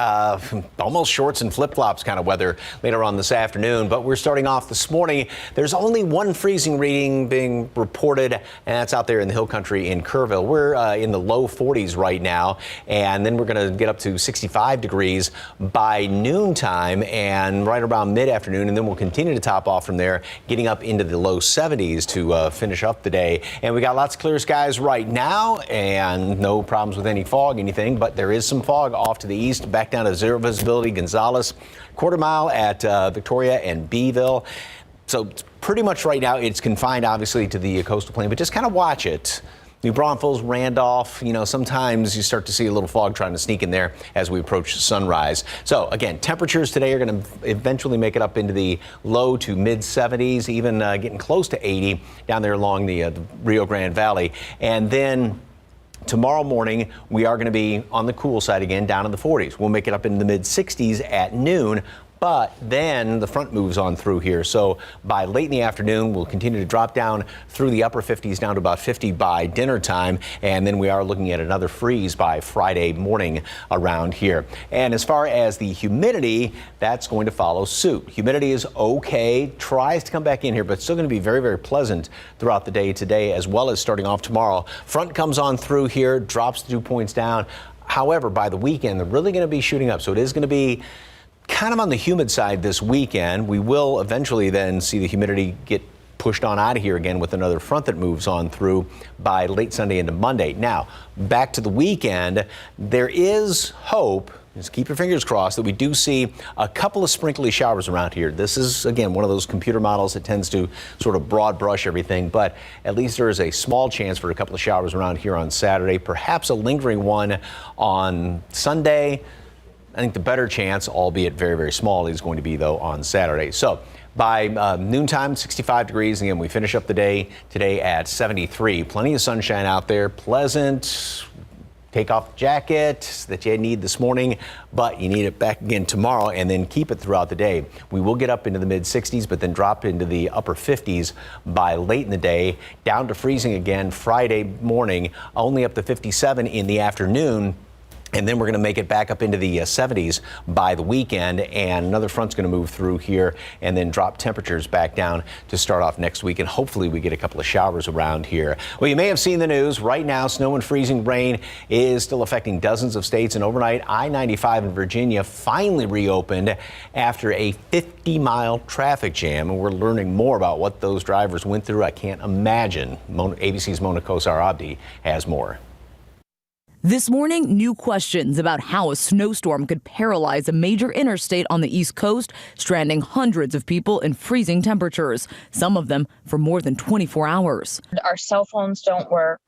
almost shorts and flip-flops kind of weather later on this afternoon. But we're starting off this morning. There's only one freezing reading being reported, and that's out there in the hill country in Kerrville. We're in the low 40s right now, and then we're going to get up to 65 degrees by noontime and right around mid-afternoon, and then we'll continue to top off from there, getting up into the low 70s to finish up the day. And we got lots of clear skies right now and no problems with any fog, anything, but there is some fog off to the east, back down to zero visibility, Gonzales, quarter mile at Victoria and Beeville. So pretty much right now it's confined obviously to the coastal plain, but just kind of watch it. New Braunfels, Randolph, sometimes you start to see a little fog trying to sneak in there as we approach sunrise. So again, temperatures today are going to eventually make it up into the low to mid 70s, even getting close to 80 down there along the Rio Grande Valley. And then tomorrow morning, we are going to be on the cool side again, down in the 40s. We'll make it up in the mid 60s at noon. But then the front moves on through here. So by late in the afternoon, we'll continue to drop down through the upper 50s down to about 50 by dinner time. And then we are looking at another freeze by Friday morning around here. And as far as the humidity, that's going to follow suit. Humidity is okay, tries to come back in here, but still going to be very, very pleasant throughout the day today, as well as starting off tomorrow. Front comes on through here, drops the dew points down. However, by the weekend, they're really going to be shooting up. So it is going to be kind of on the humid side this weekend. We will eventually then see the humidity get pushed on out of here again with another front that moves on through by late Sunday into Monday. Now, back to the weekend, there is hope. Just keep your fingers crossed that we do see a couple of sprinkly showers around here. This is, again, one of those computer models that tends to sort of broad brush everything, but at least there is a small chance for a couple of showers around here on Saturday, perhaps a lingering one on Sunday. I think the better chance, albeit very, very small, is going to be, though, on Saturday. So by noontime, 65 degrees. Again, we finish up the day today at 73. Plenty of sunshine out there. Pleasant. Take off the jacket that you need this morning, but you need it back again tomorrow, and then keep it throughout the day. We will get up into the mid 60s, but then drop into the upper 50s by late in the day, down to freezing again Friday morning, only up to 57 in the afternoon. And then we're going to make it back up into the 70s by the weekend, and another front's going to move through here and then drop temperatures back down to start off next week. And hopefully we get a couple of showers around here. Well, you may have seen the news. Right now, snow and freezing rain is still affecting dozens of states. And overnight, I-95 in Virginia finally reopened after a 50-mile traffic jam. And we're learning more about what those drivers went through. I can't imagine. ABC's Mona Kosar-Abdi has more. This morning, new questions about how a snowstorm could paralyze a major interstate on the East Coast, stranding hundreds of people in freezing temperatures, some of them for more than 24 hours. Our cell phones don't work.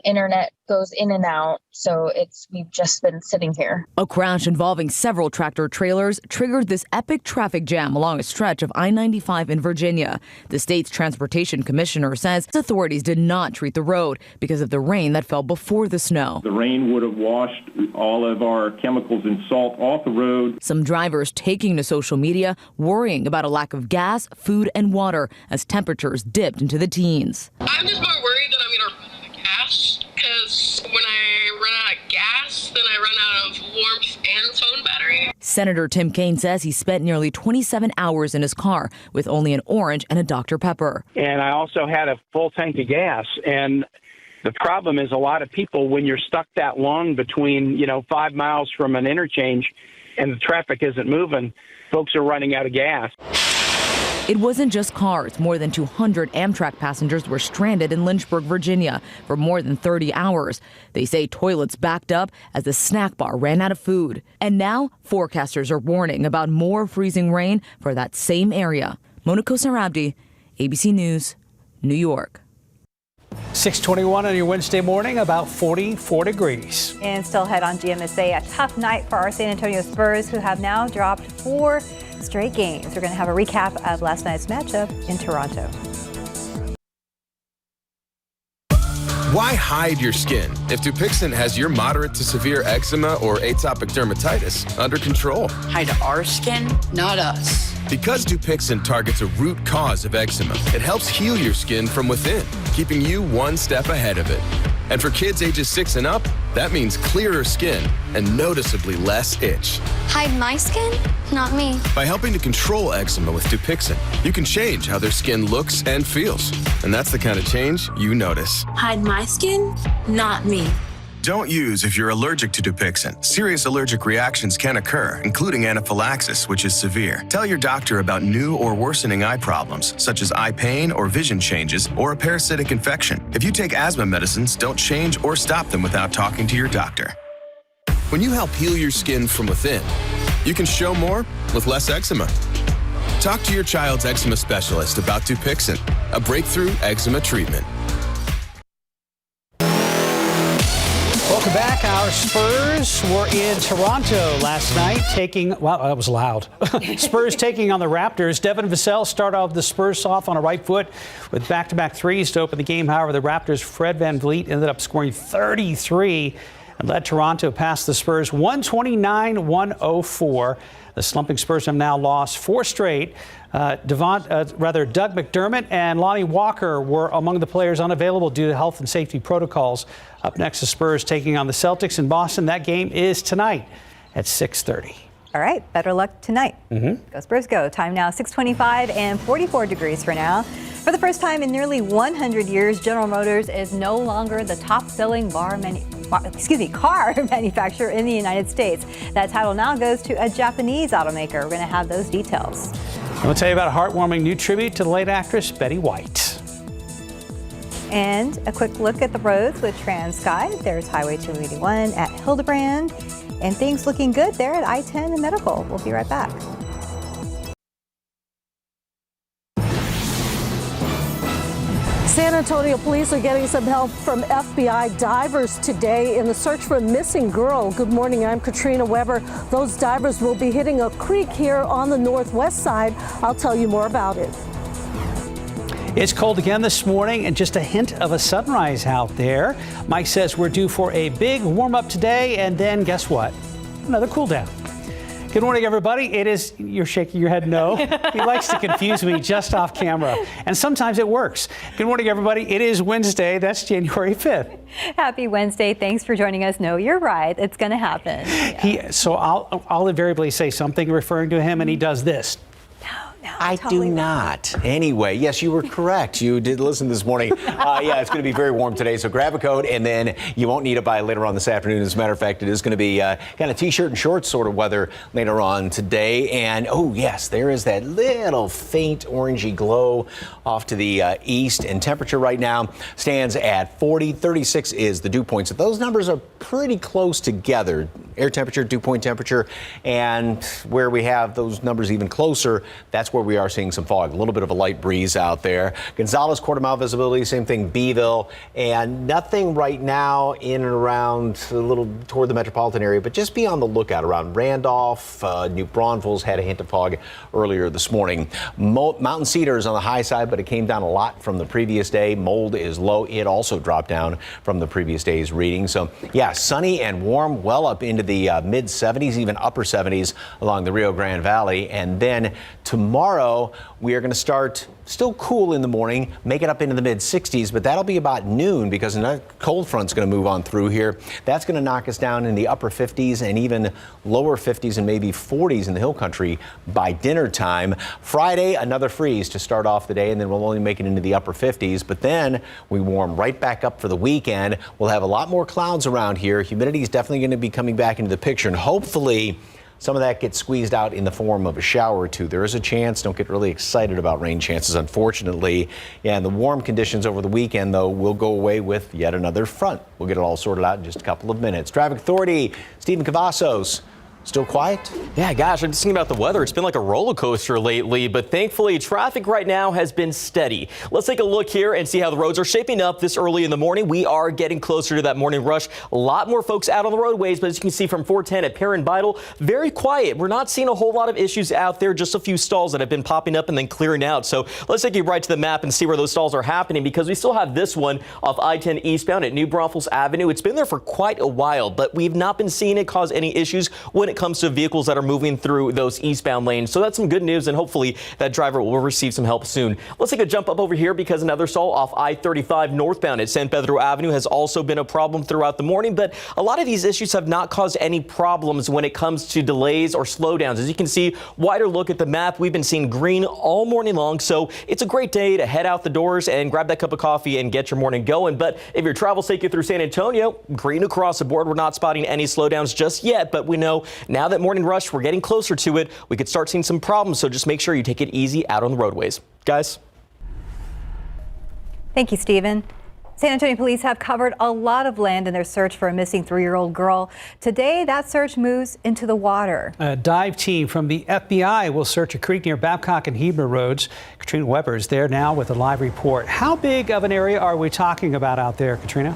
Internet goes in and out, so we've just been sitting here. A crash involving several tractor trailers triggered this epic traffic jam along a stretch of I-95 in Virginia. The state's transportation commissioner says authorities did not treat the road because of the rain that fell before the snow. The rain would have washed all of our chemicals and salt off the road. Some drivers taking to social media worrying about a lack of gas, food, and water as temperatures dipped into the teens. I'm just more worried that I'm going to run out of gas, because when I run out of gas, then I run out of warmth and phone battery. Senator Tim Kaine says he spent nearly 27 hours in his car with only an orange and a Dr. Pepper. And I also had a full tank of gas. And the problem is a lot of people, when you're stuck that long between, 5 miles from an interchange and the traffic isn't moving, folks are running out of gas. It wasn't just cars. More than 200 Amtrak passengers were stranded in Lynchburg, Virginia for more than 30 hours. They say toilets backed up as the snack bar ran out of food. And now forecasters are warning about more freezing rain for that same area. Monaco Sarabdi, ABC News, New York. 6:21 on your Wednesday morning, about 44 degrees. And still ahead on GMSA, a tough night for our San Antonio Spurs, who have now dropped 4 straight games. We're going to have a recap of last night's matchup in Toronto. Why hide your skin if Dupixent has your moderate to severe eczema or atopic dermatitis under control? Hide our skin, not us. Because Dupixent targets a root cause of eczema, it helps heal your skin from within, keeping you one step ahead of it. And for kids ages 6 and up, that means clearer skin and noticeably less itch. Hide my skin? Not me. By helping to control eczema with Dupixent, you can change how their skin looks and feels. And that's the kind of change you notice. Hide my skin? Not me. Don't use if you're allergic to Dupixent. Serious allergic reactions can occur, including anaphylaxis, which is severe. Tell your doctor about new or worsening eye problems, such as eye pain or vision changes, or a parasitic infection. If you take asthma medicines, don't change or stop them without talking to your doctor. When you help heal your skin from within, you can show more with less eczema. Talk to your child's eczema specialist about Dupixent, a breakthrough eczema treatment. Welcome back. Our Spurs were in Toronto last night wow, that was loud. Spurs taking on the Raptors. Devin Vassell started off the Spurs off on a right foot with back-to-back threes to open the game. However, the Raptors' Fred VanVleet ended up scoring 33 and led Toronto past the Spurs 129-104. The slumping Spurs have now lost 4 straight. Doug McDermott and Lonnie Walker were among the players unavailable due to health and safety protocols. Up next, the Spurs taking on the Celtics in Boston. That game is tonight at 6:30. All right, better luck tonight. Go Spurs go. Time now 6:25 and 44 degrees for now. For the first time in nearly 100 years, General Motors is no longer the top-selling car manufacturer in the United States. That title now goes to a Japanese automaker. We're going to have those details. I'm going to tell you about a heartwarming new tribute to the late actress Betty White. And a quick look at the roads with TransSky. There's Highway 281 at Hildebrand. And things looking good there at I-10 and Medical. We'll be right back. San Antonio police are getting some help from FBI divers today in the search for a missing girl. Good morning, I'm Katrina Weber. Those divers will be hitting a creek here on the northwest side. I'll tell you more about it. It's cold again this morning and just a hint of a sunrise out there. Mike says we're due for a big warm up today, and then guess what? Another cool down. Good morning, everybody. You're shaking your head no. He likes to confuse me just off camera, and sometimes it works. Good morning, everybody. It is Wednesday. That's January 5th. Happy Wednesday. Thanks for joining us. No, you're right. It's going to happen. Yeah. So I'll invariably say something referring to him, and he does this. No, I totally do not. Anyway, yes, you were correct. You did listen this morning. Yeah, it's going to be very warm today, so grab a coat, and then you won't need it by later on this afternoon. As a matter of fact, it is going to be kind of T-shirt and shorts sort of weather later on today. And, oh, yes, there is that little faint orangey glow off to the east. And temperature right now stands at 40. 36 is the dew point. So those numbers are pretty close together. Air temperature, dew point temperature, and where we have those numbers even closer, that's where we we are seeing some fog, a little bit of a light breeze out there. Gonzales, quarter mile visibility, same thing, Beeville, and nothing right now in and around a little toward the metropolitan area, but just be on the lookout around Randolph. New Braunfels had a hint of fog earlier this morning. Mountain Cedar is on the high side, but it came down a lot from the previous day. Mold is low. It also dropped down from the previous day's reading. So yeah, sunny and warm, well up into the mid 70s, even upper 70s along the Rio Grande Valley. And then tomorrow we are going to start still cool in the morning, make it up into the mid 60s, but that'll be about noon because another cold front's going to move on through here. That's going to knock us down in the upper 50s and even lower 50s and maybe 40s in the hill country by dinner time. Friday, another freeze to start off the day, and then we'll only make it into the upper 50s, but then we warm right back up for the weekend. We'll have a lot more clouds around here. Humidity is definitely going to be coming back into the picture, and hopefully some of that gets squeezed out in the form of a shower or two. There is a chance. Don't get really excited about rain chances, unfortunately. Yeah, and the warm conditions over the weekend, though, will go away with yet another front. We'll get it all sorted out in just a couple of minutes. Traffic Authority, Stephen Cavazos. Still quiet? Yeah, gosh, I'm just thinking about the weather. It's been like a roller coaster lately, but thankfully traffic right now has been steady. Let's take a look here and see how the roads are shaping up this early in the morning. We are getting closer to that morning rush. A lot more folks out on the roadways, but as you can see from 410 at Perrin Vital, very quiet. We're not seeing a whole lot of issues out there, just a few stalls that have been popping up and then clearing out. So let's take you right to the map and see where those stalls are happening, because we still have this one off I-10 eastbound at New Braunfels Avenue. It's been there for quite a while, but we've not been seeing it cause any issues when it comes to vehicles that are moving through those eastbound lanes. So that's some good news, and hopefully that driver will receive some help soon. Let's take a jump up over here because another stall off I-35 northbound at San Pedro Avenue has also been a problem throughout the morning, but a lot of these issues have not caused any problems when it comes to delays or slowdowns. As you can see, wider look at the map, we've been seeing green all morning long, so it's a great day to head out the doors and grab that cup of coffee and get your morning going. But if your travels take you through San Antonio, green across the board. We're not spotting any slowdowns just yet, but we know now that morning rush, we're getting closer to it, we could start seeing some problems, so just make sure you take it easy out on the roadways. Guys? Thank you, Stephen. San Antonio police have covered a lot of land in their search for a missing 3-year-old girl. Today, that search moves into the water. A dive team from the FBI will search a creek near Babcock and Hebner Roads. Katrina Weber is there now with a live report. How big of an area are we talking about out there, Katrina?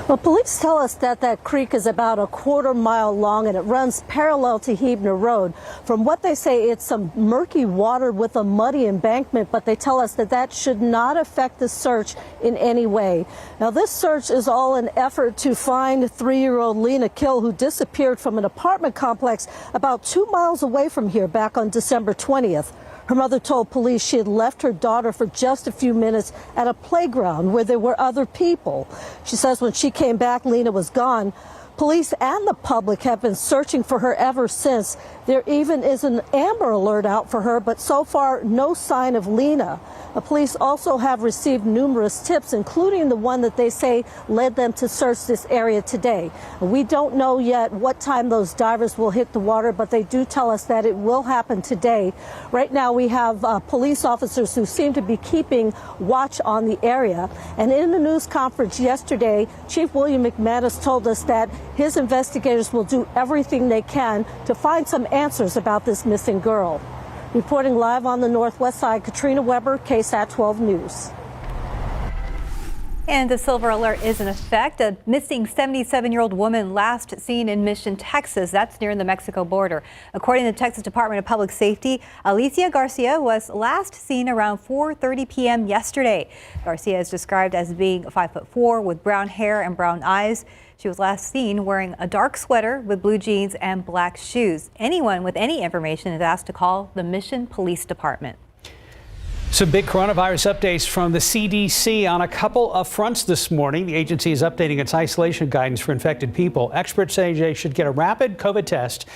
Well, police tell us that that creek is about a quarter-mile long and it runs parallel to Hebner Road. From what they say, it's some murky water with a muddy embankment, but they tell us that that should not affect the search in any way. Now, this search is all an effort to find 3-year-old Lina Khil, who disappeared from an apartment complex about 2 miles away from here back on December 20th. Her mother told police she had left her daughter for just a few minutes at a playground where there were other people. She says when she came back, Lina was gone. Police and the public have been searching for her ever since. There even is an Amber Alert out for her, but so far no sign of Lina. The police also have received numerous tips, including the one that they say led them to search this area today. We don't know yet what time those divers will hit the water, but they do tell us that it will happen today. Right now we have police officers who seem to be keeping watch on the area. And in the news conference yesterday, Chief William McManus told us that his investigators will do everything they can to find some answers about this missing girl. Reporting live on the Northwest Side, Katrina Weber, KSAT 12 News. And a silver alert is in effect. A missing 77-year-old woman last seen in Mission, Texas. That's near the Mexico border. According to the Texas Department of Public Safety, Alicia Garcia was last seen around 4:30 p.m. yesterday. Garcia is described as being 5'4" with brown hair and brown eyes. She was last seen wearing a dark sweater with blue jeans and black shoes. Anyone with any information is asked to call the Mission Police Department. Some big coronavirus updates from the CDC on a couple of fronts this morning. The agency is updating its isolation guidance for infected people. Experts say they should get a rapid COVID test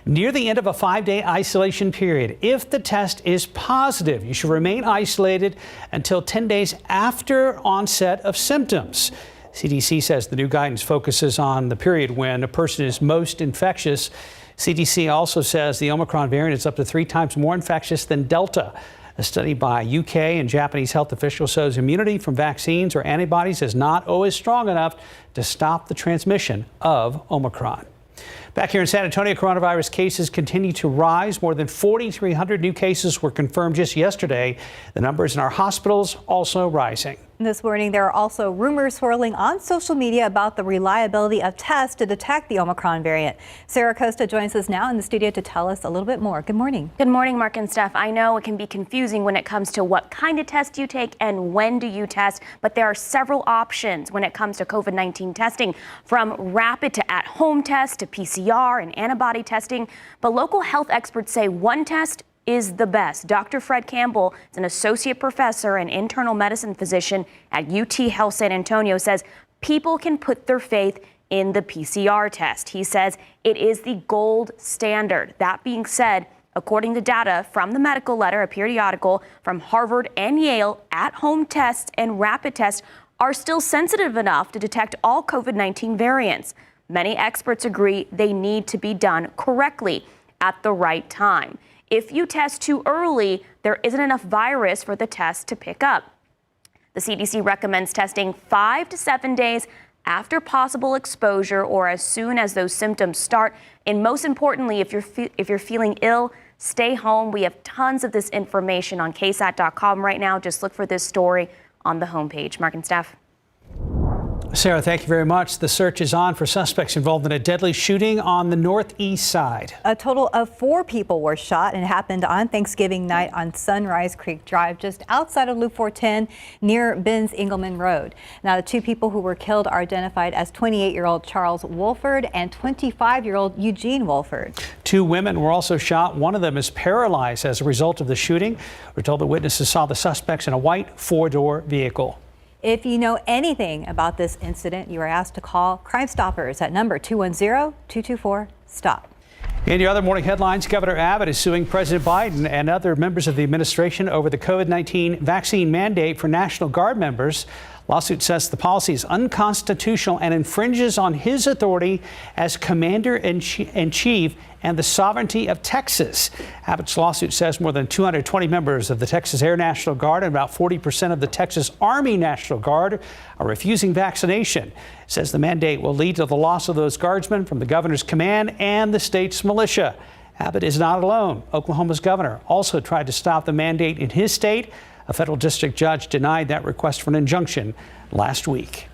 near the end of a 5-day isolation period. If the test is positive, you should remain isolated until 10 days after onset of symptoms. CDC says the new guidance focuses on the period when a person is most infectious. CDC also says the Omicron variant is up to 3 times more infectious than Delta. A study by UK and Japanese health officials shows immunity from vaccines or antibodies is not always strong enough to stop the transmission of Omicron. Back here in San Antonio, coronavirus cases continue to rise. More than 4,300 new cases were confirmed just yesterday. The numbers in our hospitals also rising. This morning, there are also rumors swirling on social media about the reliability of tests to detect the Omicron variant. Sarah Costa joins us now in the studio to tell us a little bit more. Good morning. Good morning, Mark and Steph. I know it can be confusing when it comes to what kind of test you take and when do you test, but there are several options when it comes to COVID-19 testing, from rapid to at-home test to PCR and antibody testing. But local health experts say one test is the best. Dr. Fred Campbell is an associate professor and internal medicine physician at UT Health San Antonio, says people can put their faith in the PCR test. He says it is the gold standard. That being said, according to data from the medical letter, a periodical from Harvard and Yale, at-home tests and rapid tests are still sensitive enough to detect all COVID-19 variants. Many experts agree they need to be done correctly at the right time. If you test too early, there isn't enough virus for the test to pick up. The CDC recommends testing 5 to 7 days after possible exposure or as soon as those symptoms start. And most importantly, if you're feeling ill, stay home. We have tons of this information on KSAT.com right now. Just look for this story on the homepage. Mark and Steph. Sarah, thank you very much. The search is on for suspects involved in a deadly shooting on the northeast side. A total of 4 people were shot, and it happened on Thanksgiving night on Sunrise Creek Drive, just outside of Loop 410 near Benz Engelman Road. Now, the 2 people who were killed are identified as 28-year-old Charles Wolford and 25-year-old Eugene Wolford. 2 women were also shot. One of them is paralyzed as a result of the shooting. We're told the witnesses saw the suspects in a white 4-door vehicle. If you know anything about this incident, you are asked to call Crime Stoppers at number 210-224-STOP. In your other morning headlines, Governor Abbott is suing President Biden and other members of the administration over the COVID-19 vaccine mandate for National Guard members. Lawsuit says the policy is unconstitutional and infringes on his authority as Commander-in-Chief and the sovereignty of Texas. Abbott's lawsuit says more than 220 members of the Texas Air National Guard and about 40% of the Texas Army National Guard are refusing vaccination. It says the mandate will lead to the loss of those guardsmen from the governor's command and the state's militia. Abbott is not alone. Oklahoma's governor also tried to stop the mandate in his state. A federal district judge denied that request for an injunction last week.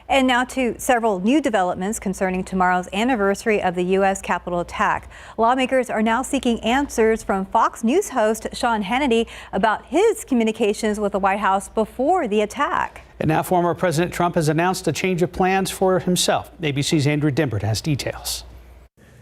And now to several new developments concerning tomorrow's anniversary of the U.S. Capitol attack. Lawmakers are now seeking answers from Fox News host Sean Hannity about his communications with the White House before the attack. And now former President Trump has announced a change of plans for himself. ABC's Andrew Dimbert has details.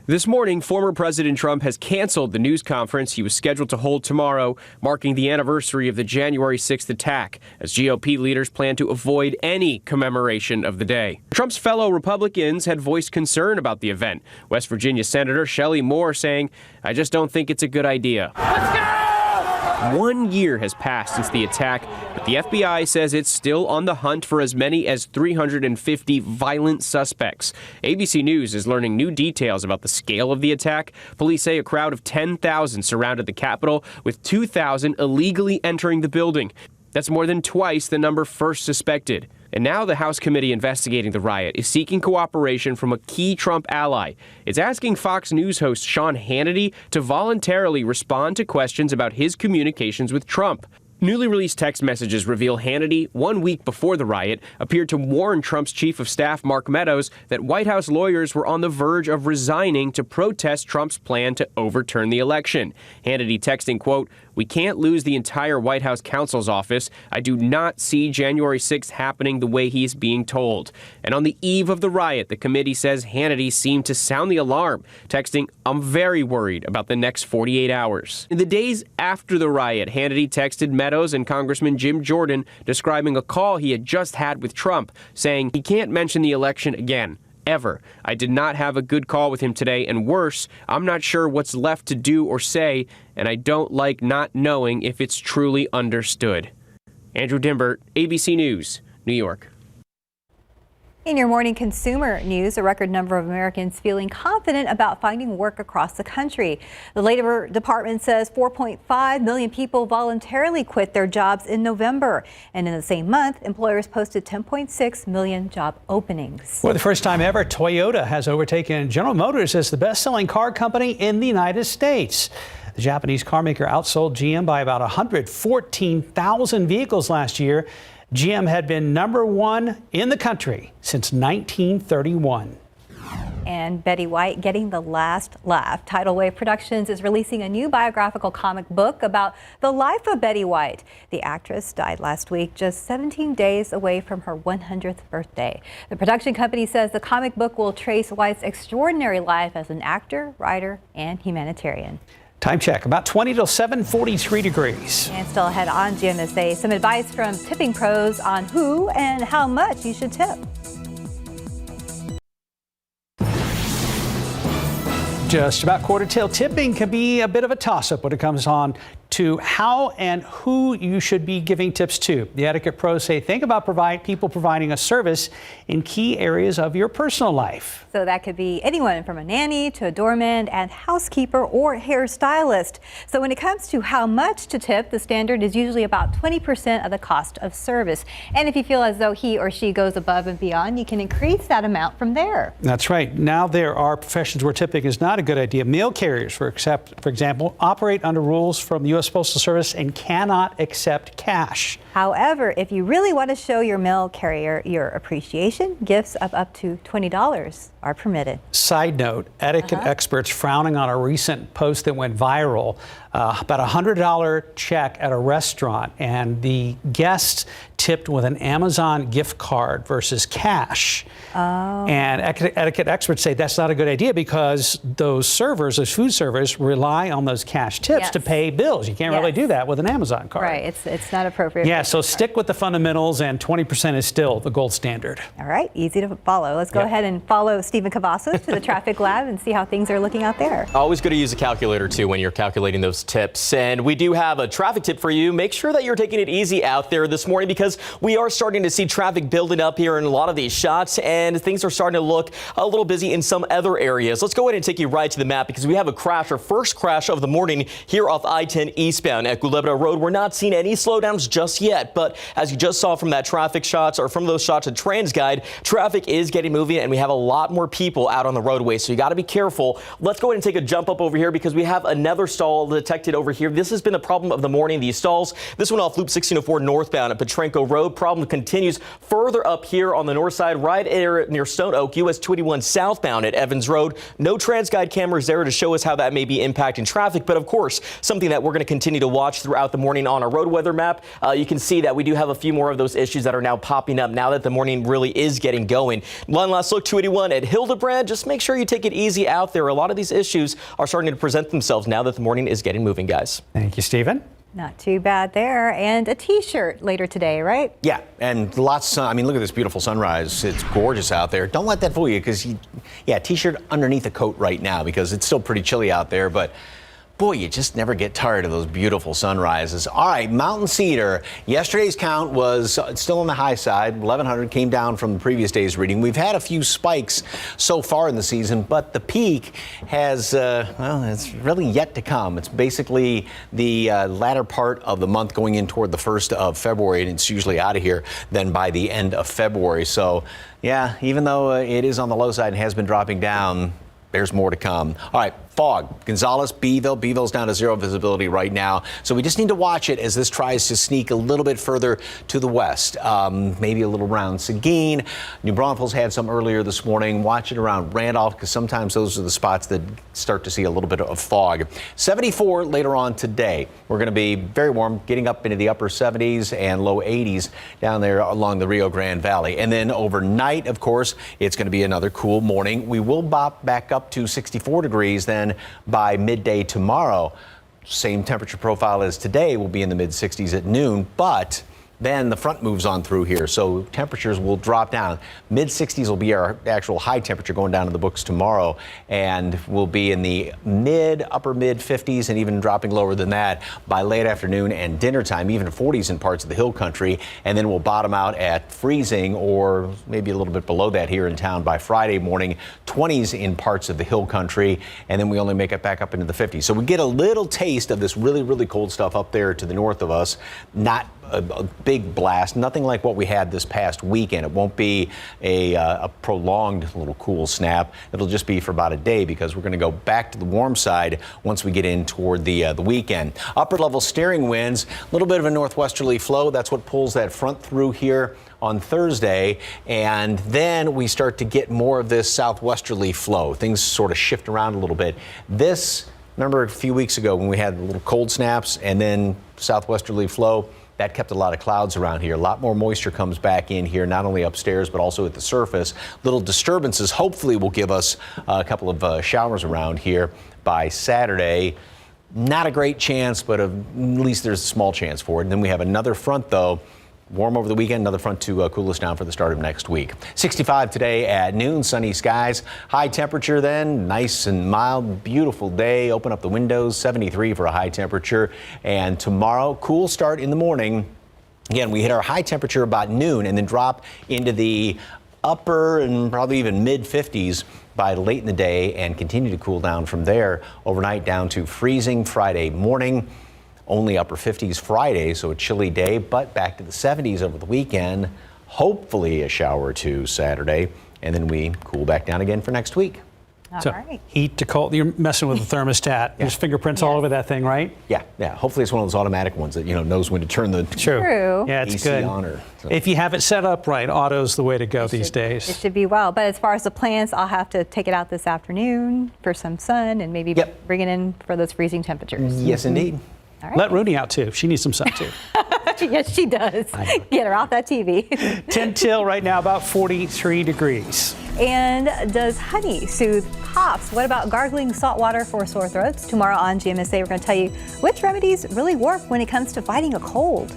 This morning, former President Trump has canceled the news conference he was scheduled to hold tomorrow, marking the anniversary of the January 6th attack, as GOP leaders plan to avoid any commemoration of the day. Trump's fellow Republicans had voiced concern about the event. West Virginia Senator Shelley Moore saying, "I just don't think it's a good idea." Let's go! 1 year has passed since the attack, but the FBI says it's still on the hunt for as many as 350 violent suspects. ABC News is learning new details about the scale of the attack. Police say a crowd of 10,000 surrounded the Capitol, with 2,000 illegally entering the building. That's more than twice the number first suspected. And now the House committee investigating the riot is seeking cooperation from a key Trump ally. It's asking Fox News host Sean Hannity to voluntarily respond to questions about his communications with Trump. Newly released text messages reveal Hannity, 1 week before the riot, appeared to warn Trump's chief of staff, Mark Meadows, that White House lawyers were on the verge of resigning to protest Trump's plan to overturn the election. Hannity texting, quote, "We can't lose the entire White House counsel's office. I do not see January 6th happening the way he's being told." And on the eve of the riot, the committee says Hannity seemed to sound the alarm, texting, "I'm very worried about the next 48 hours." In the days after the riot, Hannity texted Meadows and Congressman Jim Jordan describing a call he had just had with Trump, saying he can't mention the election again. Ever. "I did not have a good call with him today, and worse, I'm not sure what's left to do or say, and I don't like not knowing if it's truly understood." Andrew Dimbert, ABC News, New York. In your morning consumer news, a record number of Americans feeling confident about finding work across the country. The Labor Department says 4.5 million people voluntarily quit their jobs in November. And in the same month, employers posted 10.6 million job openings. For the first time ever, Toyota has overtaken General Motors as the best-selling car company in the United States. The Japanese car maker outsold GM by about 114,000 vehicles last year. GM had been #1 in the country since 1931. And Betty White getting the last laugh. Tidal Wave Productions is releasing a new biographical comic book about the life of Betty White. The actress died last week, just 17 days away from her 100th birthday. The production company says the comic book will trace White's extraordinary life as an actor, writer, and humanitarian. Time check, about 20 till 7:43 degrees. And still ahead on GMSA, some advice from tipping pros on who and how much you should tip. Just about quarter till. Tipping can be a bit of a toss-up when it comes on to how and who you should be giving tips to. The etiquette pros say think about people providing a service in key areas of your personal life. So that could be anyone from a nanny to a doorman and housekeeper or hairstylist. So when it comes to how much to tip, the standard is usually about 20% of the cost of service. And if you feel as though he or she goes above and beyond, you can increase that amount from there. That's right. Now there are professions where tipping is not a good idea. Mail carriers, for example, operate under rules from the U.S. Postal Service and cannot accept cash. However, if you really want to show your mail carrier your appreciation, gifts of up to $20 are permitted. Side note, etiquette experts frowning on a recent post that went viral about a $100 check at a restaurant, and the guests tipped with an Amazon gift card versus cash. And etiquette experts say that's not a good idea because those servers, those food servers, rely on those cash tips to pay bills. You can't really do that with an Amazon card. Right, it's not appropriate. Yeah, so stick with the fundamentals, and 20% is still the gold standard. All right, easy to follow. Let's go ahead and follow Stephen Cavazos to the traffic lab and see how things are looking out there. Always good to use a calculator too when you're calculating those tips. And we do have a traffic tip for you. Make sure that you're taking it easy out there this morning because we are starting to see traffic building up here in a lot of these shots, and things are starting to look a little busy in some other areas. Let's go ahead and take you right to the map because we have a crash, our first crash of the morning here off I-10 eastbound at Culebra Road. We're not seeing any slowdowns just yet, but as you just saw from that traffic shots or from those shots at TransGuide, traffic is getting moving and we have a lot more people out on the roadway, so you got to be careful. Let's go ahead and take a jump up over here because we have another stall detected over here. This has been the problem of the morning, these stalls. This one off Loop 1604 northbound at Petrenko Road. Problem continues further up here on the north side, right near Stone Oak, US 281 southbound at Evans Road. No TransGuide cameras there to show us how that may be impacting traffic, but of course, something that we're going to continue to watch throughout the morning on our road weather map. You can see that we do have a few more of those issues that are now popping up now that the morning really is getting going. One last look, 281 at Hildebrand. Just make sure you take it easy out there. A lot of these issues are starting to present themselves now that the morning is getting moving, guys. Thank you, Stephen. Not too bad there. And a t-shirt later today, right? Yeah, and lots of sun. I mean, look at this beautiful sunrise. It's gorgeous out there. Don't let that fool you because, t-shirt underneath a coat right now because it's still pretty chilly out there, but boy, you just never get tired of those beautiful sunrises. All right, Mountain Cedar. Yesterday's count was still on the high side. 1,100 came down from the previous day's reading. We've had a few spikes so far in the season, but the peak has, it's really yet to come. It's basically the latter part of the month going in toward the 1st of February, and it's usually out of here then by the end of February. So, yeah, even though it is on the low side and has been dropping down, there's more to come. All right, fog. Gonzales, Beeville. Beeville's down to 0 visibility right now. So we just need to watch it as this tries to sneak a little bit further to the west. Maybe a little around Seguin. New Braunfels had some earlier this morning. Watch it around Randolph because sometimes those are the spots that start to see a little bit of fog. 74 later on today. We're going to be very warm, getting up into the upper 70s and low 80s down there along the Rio Grande Valley. And then overnight, of course, it's going to be another cool morning. We will bop back up to 64 degrees then by midday tomorrow. Same temperature profile as today. Will be in the mid 60s at noon, but then the front moves on through here, so temperatures will drop down. Mid-60s will be our actual high temperature going down in the books tomorrow, and we'll be in the upper mid 50s and even dropping lower than that by late afternoon and dinner time, even 40s in parts of the hill country, and then we'll bottom out at freezing or maybe a little bit below that here in town by Friday morning, 20s in parts of the hill country, and then we only make it back up into the 50s. So we get a little taste of this really, really cold stuff up there to the north of us. Not a big blast, nothing like what we had this past weekend. It won't be a prolonged little cool snap. It'll just be for about a day because we're going to go back to the warm side once we get in toward the weekend. Upper level steering winds, a little bit of a northwesterly flow. That's what pulls that front through here on Thursday, and then we start to get more of this southwesterly flow. Things sort of shift around a little bit. Remember a few weeks ago when we had little cold snaps and then southwesterly flow? That kept a lot of clouds around here. A lot more moisture comes back in here, not only upstairs, but also at the surface. Little disturbances hopefully will give us a couple of showers around here by Saturday. Not a great chance, but at least there's a small chance for it. And then we have another front, though. Warm over the weekend, another front to cool us down for the start of next week. 65 today at noon, sunny skies. High temperature then, nice and mild, beautiful day. Open up the windows, 73 for a high temperature. And tomorrow, cool start in the morning. Again, we hit our high temperature about noon and then drop into the upper and probably even mid 50s by late in the day and continue to cool down from there overnight down to freezing Friday morning. Only upper 50s Friday, so a chilly day, but back to the 70s over the weekend. Hopefully a shower or two Saturday, and then we cool back down again for next week. All right. Heat to cold. You're messing with the thermostat. There's fingerprints all over that thing, right? Yeah. Hopefully it's one of those automatic ones that knows when to turn the True. Yeah, it's AC good. on. If you have it set up right, auto's the way to go these days. It should be well. But as far as the plans, I'll have to take it out this afternoon for some sun and maybe bring it in for those freezing temperatures. Yes, indeed. All right. Let Rooney out too. She needs some sun too. Yes, she does. Get her off that TV. 10 till right now, about 43 degrees. And does honey soothe coughs? What about gargling salt water for sore throats? Tomorrow on GMSA, we're going to tell you which remedies really work when it comes to fighting a cold.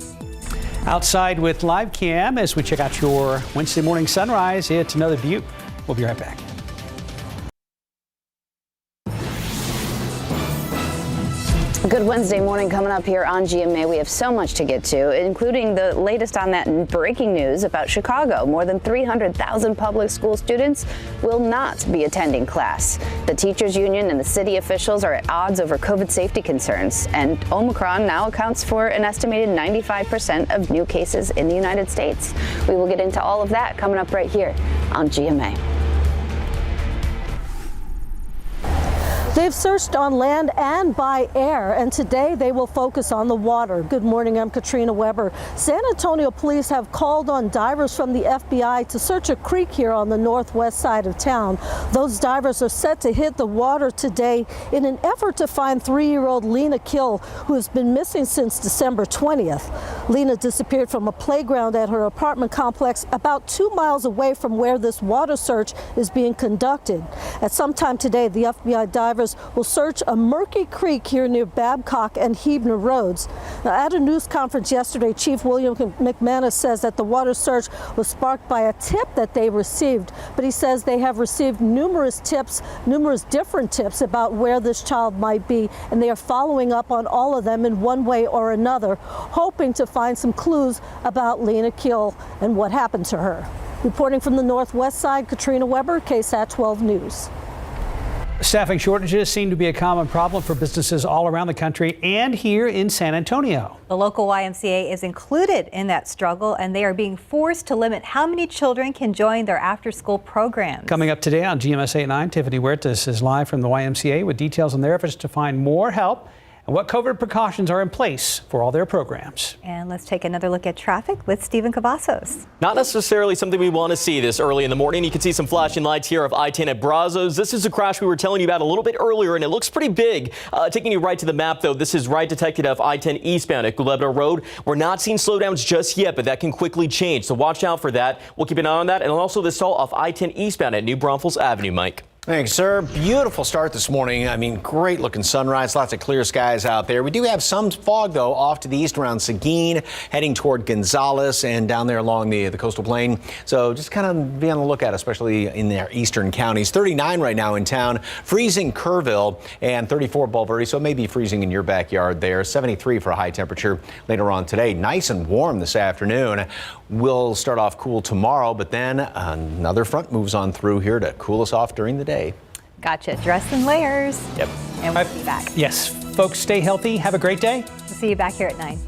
Outside with live cam as we check out your Wednesday morning sunrise. It's another view. We'll be right back. Good Wednesday morning coming up here on GMA. We have so much to get to, including the latest on that breaking news about Chicago. More than 300,000 public school students will not be attending class. The teachers union and the city officials are at odds over COVID safety concerns, and Omicron now accounts for an estimated 95% of new cases in the United States. We will get into all of that coming up right here on GMA. They've searched on land and by air, and today they will focus on the water. Good morning, I'm Katrina Weber. San Antonio police have called on divers from the FBI to search a creek here on the northwest side of town. Those divers are set to hit the water today in an effort to find 3-year-old Lina Khil, who has been missing since December 20th. Lina disappeared from a playground at her apartment complex about 2 miles away from where this water search is being conducted. At some time today, the FBI divers will search a murky creek here near Babcock and Hebner Roads. Now, at a news conference yesterday, Chief William McManus says that the water search was sparked by a tip that they received, but he says they have received numerous different tips about where this child might be, and they are following up on all of them in one way or another, hoping to find some clues about Lina Khil and what happened to her. Reporting from the northwest side, Katrina Weber, KSAT 12 News. Staffing shortages seem to be a common problem for businesses all around the country and here in San Antonio. The local YMCA is included in that struggle, and they are being forced to limit how many children can join their after-school programs. Coming up today on GMSA at 9, Tiffany Huertas is live from the YMCA with details on their efforts to find more help and what COVID precautions are in place for all their programs. And let's take another look at traffic with Stephen Cavazos. Not necessarily something we want to see this early in the morning. You can see some flashing lights here of I-10 at Brazos. This is a crash we were telling you about a little bit earlier, and it looks pretty big. Taking you right to the map, though, this is right detected of I-10 eastbound at Culebra Road. We're not seeing slowdowns just yet, but that can quickly change, so watch out for that. We'll keep an eye on that. And also this stall off I-10 eastbound at New Braunfels Avenue, Mike. Thanks, sir. Beautiful start this morning. I mean, great looking sunrise, lots of clear skies out there. We do have some fog, though, off to the east around Seguin, heading toward Gonzales and down there along the coastal plain. So just kind of be on the lookout, especially in their eastern counties. 39 right now in town, freezing Kerrville, and 34 Bulverde. So it may be freezing in your backyard there. 73 for a high temperature later on today. Nice and warm this afternoon. We'll start off cool tomorrow, but then another front moves on through here to cool us off during the day. Gotcha. Dress in layers. Yep. And we'll be back. Yes. Folks, stay healthy. Have a great day. We'll see you back here at 9.